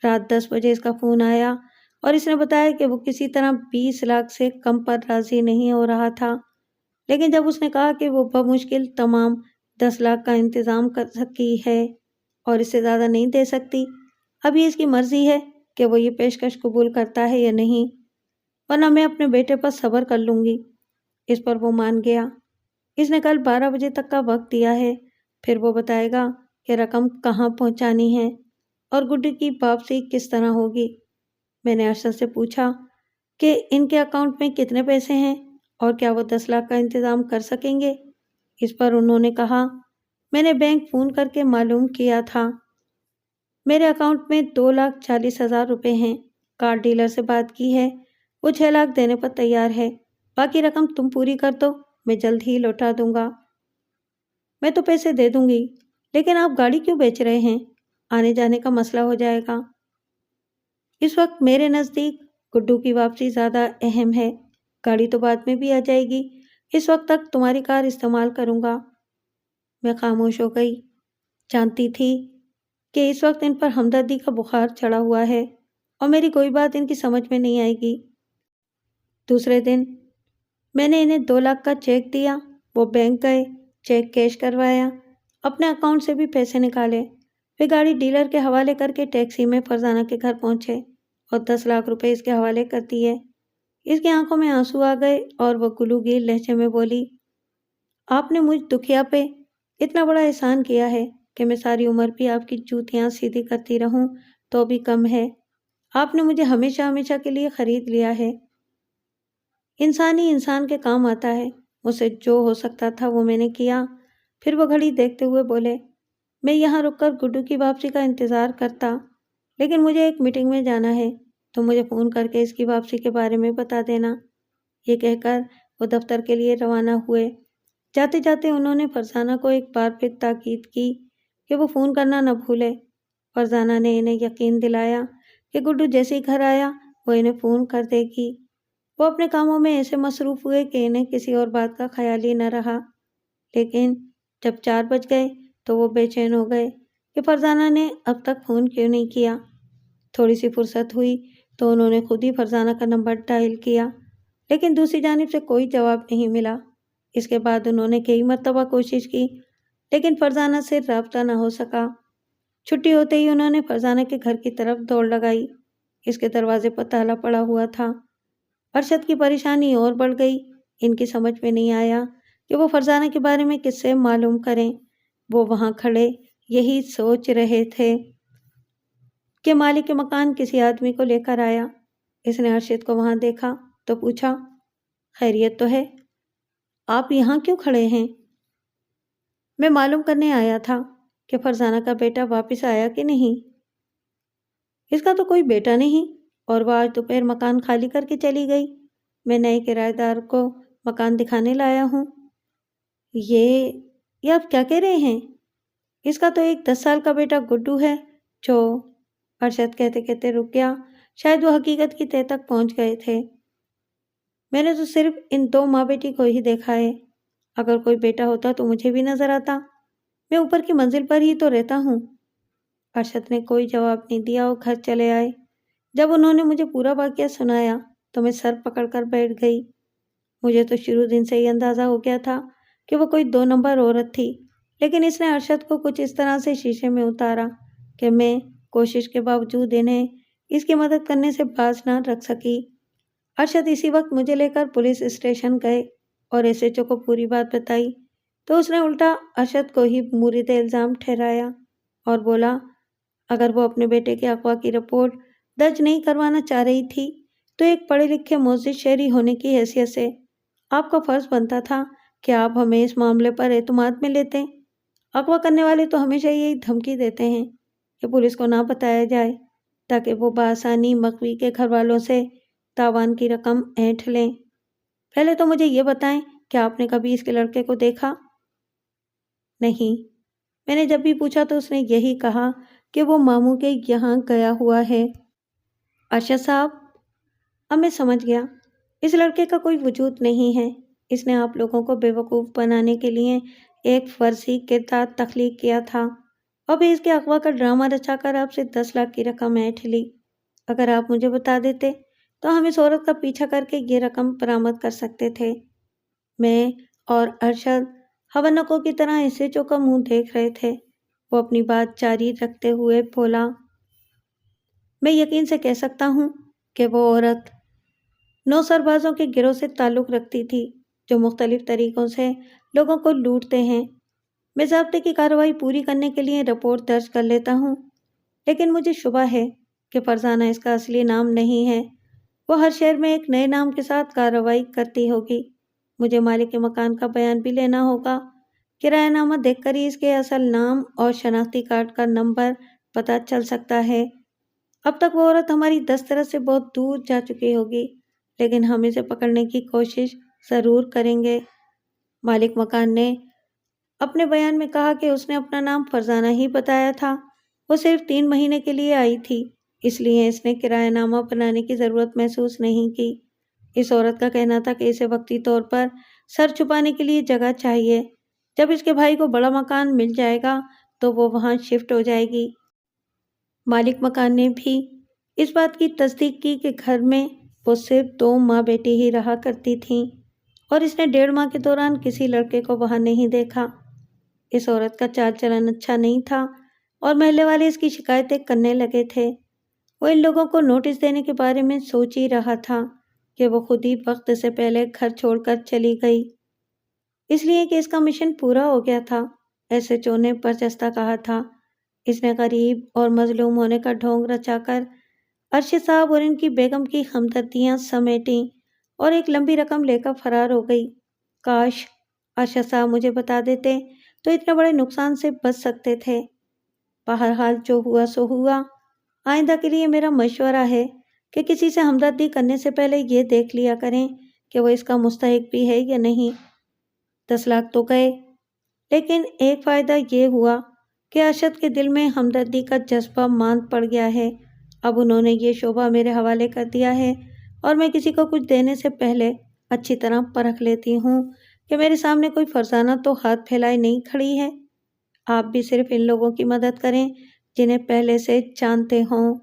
رات 10 بجے اس کا فون آیا اور اس نے بتایا کہ وہ کسی طرح 20 لاکھ سے کم پر راضی نہیں ہو رہا تھا، لیکن جب اس نے کہا کہ وہ بمشکل تمام 10 لاکھ کا انتظام کر سکی ہے اور اس سے زیادہ نہیں دے سکتی، اب یہ اس کی مرضی ہے کہ وہ یہ پیشکش قبول کرتا ہے یا نہیں، ورنہ میں اپنے بیٹے پر صبر کر لوں گی۔ اس پر وہ مان گیا۔ اس نے کل 12 بجے تک کا وقت دیا ہے، پھر وہ بتائے گا کہ رقم کہاں پہنچانی ہے اور گڈو کی واپسی کس طرح ہوگی۔ میں نے ارشد سے پوچھا کہ ان کے اکاؤنٹ میں کتنے پیسے ہیں اور کیا وہ 10 لاکھ کا انتظام کر سکیں گے۔ اس پر انہوں نے کہا، میں نے بینک فون کر کے معلوم کیا تھا، میرے اکاؤنٹ میں 2,40,000 روپے ہیں۔ کار ڈیلر سے بات کی ہے، وہ 6 لاکھ دینے پر تیار ہے، باقی رقم تم پوری کر دو، میں جلد ہی لوٹا دوں گا۔ میں تو پیسے دے دوں گی، لیکن آپ گاڑی کیوں بیچ رہے ہیں؟ آنے جانے کا مسئلہ ہو جائے گا۔ اس وقت میرے نزدیک گڈو کی واپسی زیادہ اہم ہے، گاڑی تو بعد میں بھی آ جائے گی، اس وقت تک تمہاری کار استعمال کروں گا۔ میں خاموش ہو گئی، جانتی تھی کہ اس وقت ان پر ہمدردی کا بخار چڑھا ہوا ہے اور میری کوئی بات ان کی سمجھ میں نہیں آئے گی۔ دوسرے دن میں نے انہیں 2 لاکھ کا چیک دیا، وہ بینک گئے، چیک کیش کروایا، اپنے اکاؤنٹ سے بھی پیسے نکالے، پھر گاڑی ڈیلر کے حوالے کر کے ٹیکسی میں فرزانہ کے گھر پہنچے اور 10 لاکھ روپے اس کے حوالے کر دیے۔ اس کی آنکھوں میں آنسو آ گئے اور وہ گلوگیر لہجے میں بولی، آپ نے مجھ دکھیا پہ اتنا بڑا احسان کیا ہے کہ میں ساری عمر بھی آپ کی جوتیاں سیدھی کرتی رہوں تو بھی کم ہے۔ آپ نے مجھے ہمیشہ ہمیشہ کے لیے خرید لیا ہے۔ انسان ہی انسان کے کام آتا ہے، مجھ سے جو ہو سکتا تھا وہ میں نے کیا۔ پھر وہ گھڑی دیکھتے ہوئے بولے، میں یہاں رک کر گڈو کی واپسی کا انتظار کرتا، لیکن مجھے ایک میٹنگ میں جانا ہے، تو مجھے فون کر کے اس کی واپسی کے بارے میں بتا دینا۔ یہ کہہ کر وہ دفتر کے لیے روانہ ہوئے۔ جاتے جاتے انہوں نے فرزانہ کو ایک بار پھر تاکید کی کہ وہ فون کرنا نہ بھولے۔ فرزانہ نے انہیں یقین دلایا کہ گڈو جیسے ہی گھر آیا وہ انہیں فون کر دے گی۔ وہ اپنے کاموں میں ایسے مصروف ہوئے کہ انہیں کسی اور بات کا خیال ہی نہ رہا، لیکن جب 4 بج گئے تو وہ بے چین ہو گئے کہ فرزانہ نے اب تک فون کیوں نہیں کیا۔ تھوڑی سی فرصت ہوئی تو انہوں نے خود ہی فرزانہ کا نمبر ڈائل کیا، لیکن دوسری جانب سے کوئی جواب نہیں ملا۔ اس کے بعد انہوں نے کئی مرتبہ کوشش کی، لیکن فرزانہ سے رابطہ نہ ہو سکا۔ چھٹی ہوتے ہی انہوں نے فرزانہ کے گھر کی طرف دوڑ لگائی۔ اس کے دروازے پر تالا پڑا ہوا تھا۔ ارشد کی پریشانی اور بڑھ گئی۔ ان کی سمجھ میں نہیں آیا کہ وہ فرزانہ کے بارے میں کس سے معلوم کریں۔ وہ وہاں کھڑے یہی سوچ رہے تھے کہ مالک مکان کسی آدمی کو لے کر آیا۔ اس نے ارشد کو وہاں دیکھا تو پوچھا، خیریت تو ہے؟ آپ یہاں کیوں کھڑے ہیں؟ میں معلوم کرنے آیا تھا کہ فرزانہ کا بیٹا واپس آیا کہ نہیں۔ اس کا تو کوئی بیٹا نہیں، اور وہ آج دوپہر مکان خالی کر کے چلی گئی۔ میں نئے کرایہ دار کو مکان دکھانے لایا ہوں۔ یہ آپ کیا کہہ رہے ہیں؟ اس کا تو ایک 10 سال کا بیٹا گڈو ہے جو… ارشد کہتے کہتے رک گیا۔ شاید وہ حقیقت کی تہہ تک پہنچ گئے تھے۔ میں نے تو صرف ان 2 ماں بیٹی کو ہی دیکھا ہے۔ اگر کوئی بیٹا ہوتا تو مجھے بھی نظر آتا۔ میں اوپر کی منزل پر ہی تو رہتا ہوں۔ ارشد نے کوئی جواب نہیں دیا اور گھر چلے آئے۔ جب انہوں نے مجھے پورا واقعہ سنایا تو میں سر پکڑ کر بیٹھ گئی۔ مجھے تو شروع دن سے ہی اندازہ ہو گیا تھا کہ وہ کوئی 2 نمبر عورت تھی، لیکن اس نے ارشد کو کچھ اس طرح سے شیشے میں اتارا کہ میں کوشش کے باوجود انہیں اس کی مدد کرنے سے باز نہ رکھ سکی۔ ارشد اسی وقت مجھے لے کر پولیس اسٹیشن گئے اور ایس ایچ او کو پوری بات بتائی تو اس نے الٹا ارشد کو ہی مورد الزام ٹھہرایا اور بولا، اگر وہ اپنے بیٹے کے اغوا کی رپورٹ درج نہیں کروانا چاہ رہی تھی تو ایک پڑھے لکھے معزز شہری ہونے کی حیثیت سے آپ کا فرض بنتا تھا کہ آپ ہمیں اس معاملے پر اعتماد میں لیتے۔ اغوا کرنے والے تو ہمیشہ یہی دھمکی دیتے ہیں کہ پولیس کو نہ بتایا جائے تاکہ وہ بآسانی مغوی کے گھر والوں سے تاوان کی رقم اینٹھ لیں۔ پہلے تو مجھے یہ بتائیں کہ آپ نے کبھی اس کے لڑکے کو دیکھا؟ نہیں۔ میں نے جب بھی پوچھا تو اس نے یہی کہا کہ وہ ماموں کے یہاں گیا ہوا ہے۔ ارشد صاحب، اب میں سمجھ گیا، اس لڑکے کا کوئی وجود نہیں ہے۔ اس نے آپ لوگوں کو بیوقوف بنانے کے لیے ایک فرضی کردار تخلیق کیا تھا اور پھر اس کے اغوا کا ڈرامہ رچا کر آپ سے 10 لاکھ کی رقم اینٹھ لی۔ اگر آپ مجھے بتا دیتے تو ہم اس عورت کا پیچھا کر کے یہ رقم برآمد کر سکتے تھے۔ میں اور ارشد حونقوں کی طرح ایس ایچ او کا منہ دیکھ رہے تھے۔ وہ اپنی بات جاری رکھتے ہوئے بولا، میں یقین سے کہہ سکتا ہوں کہ وہ عورت 9 سربازوں کے گروہ سے تعلق رکھتی تھی جو مختلف طریقوں سے لوگوں کو لوٹتے ہیں۔ میں ضابطے کی کارروائی پوری کرنے کے لیے رپورٹ درج کر لیتا ہوں، لیکن مجھے شبہ ہے کہ فرزانہ اس کا اصلی نام نہیں ہے۔ وہ ہر شہر میں ایک نئے نام کے ساتھ کارروائی کرتی ہوگی۔ مجھے مالک کے مکان کا بیان بھی لینا ہوگا۔ کرایہ نامہ دیکھ کر ہی اس کے اصل نام اور شناختی کارڈ کا نمبر پتہ چل سکتا ہے۔ اب تک وہ عورت ہماری دسترس سے بہت دور جا چکی ہوگی، لیکن ہم اسے پکڑنے کی کوشش ضرور کریں گے۔ مالک مکان نے اپنے بیان میں کہا کہ اس نے اپنا نام فرزانہ ہی بتایا تھا۔ وہ صرف 3 مہینے کے لیے آئی تھی، اس لیے اس نے کرایہ نامہ بنانے کی ضرورت محسوس نہیں کی۔ اس عورت کا کہنا تھا کہ اسے وقتی طور پر سر چھپانے کے لیے جگہ چاہیے، جب اس کے بھائی کو بڑا مکان مل جائے گا تو وہ وہاں شفٹ ہو جائے گی۔ مالک مکان نے بھی اس بات کی تصدیق کی کہ گھر میں وہ صرف 2 ماں بیٹی ہی رہا کرتی تھیں اور اس نے 1.5 ماہ کے دوران کسی لڑکے کو وہاں نہیں دیکھا۔ اس عورت کا چال چلن اچھا نہیں تھا اور محلے والے اس کی شکایتیں کرنے لگے تھے۔ وہ ان لوگوں کو نوٹس دینے کے بارے میں سوچ ہی رہا تھا کہ وہ خود ہی وقت سے پہلے گھر چھوڑ کر چلی گئی، اس لیے کہ اس کا مشن پورا ہو گیا تھا۔ SHO نے برجستہ کہا تھا۔ اس نے غریب اور مظلوم ہونے کا ڈھونگ رچا کر ارشد صاحب اور ان کی بیگم کی ہمدردیاں سمیٹیں اور ایک لمبی رقم لے کر فرار ہو گئی۔ کاش ارشد صاحب مجھے بتا دیتے تو اتنے بڑے نقصان سے بچ سکتے تھے۔ بہرحال جو ہوا سو ہوا۔ آئندہ کے لیے میرا مشورہ ہے کہ کسی سے ہمدردی کرنے سے پہلے یہ دیکھ لیا کریں کہ وہ اس کا مستحق بھی ہے یا نہیں۔ 10 لاکھ تو گئے، لیکن ایک فائدہ یہ ہوا کہ ارشد کے دل میں ہمدردی کا جذبہ ماند پڑ گیا ہے۔ اب انہوں نے یہ شعبہ میرے حوالے کر دیا ہے اور میں کسی کو کچھ دینے سے پہلے اچھی طرح پرکھ لیتی ہوں کہ میرے سامنے کوئی فرزانہ تو ہاتھ پھیلائے نہیں کھڑی ہے۔ آپ بھی صرف ان لوگوں کی مدد کریں جنہیں پہلے سے جانتے ہوں۔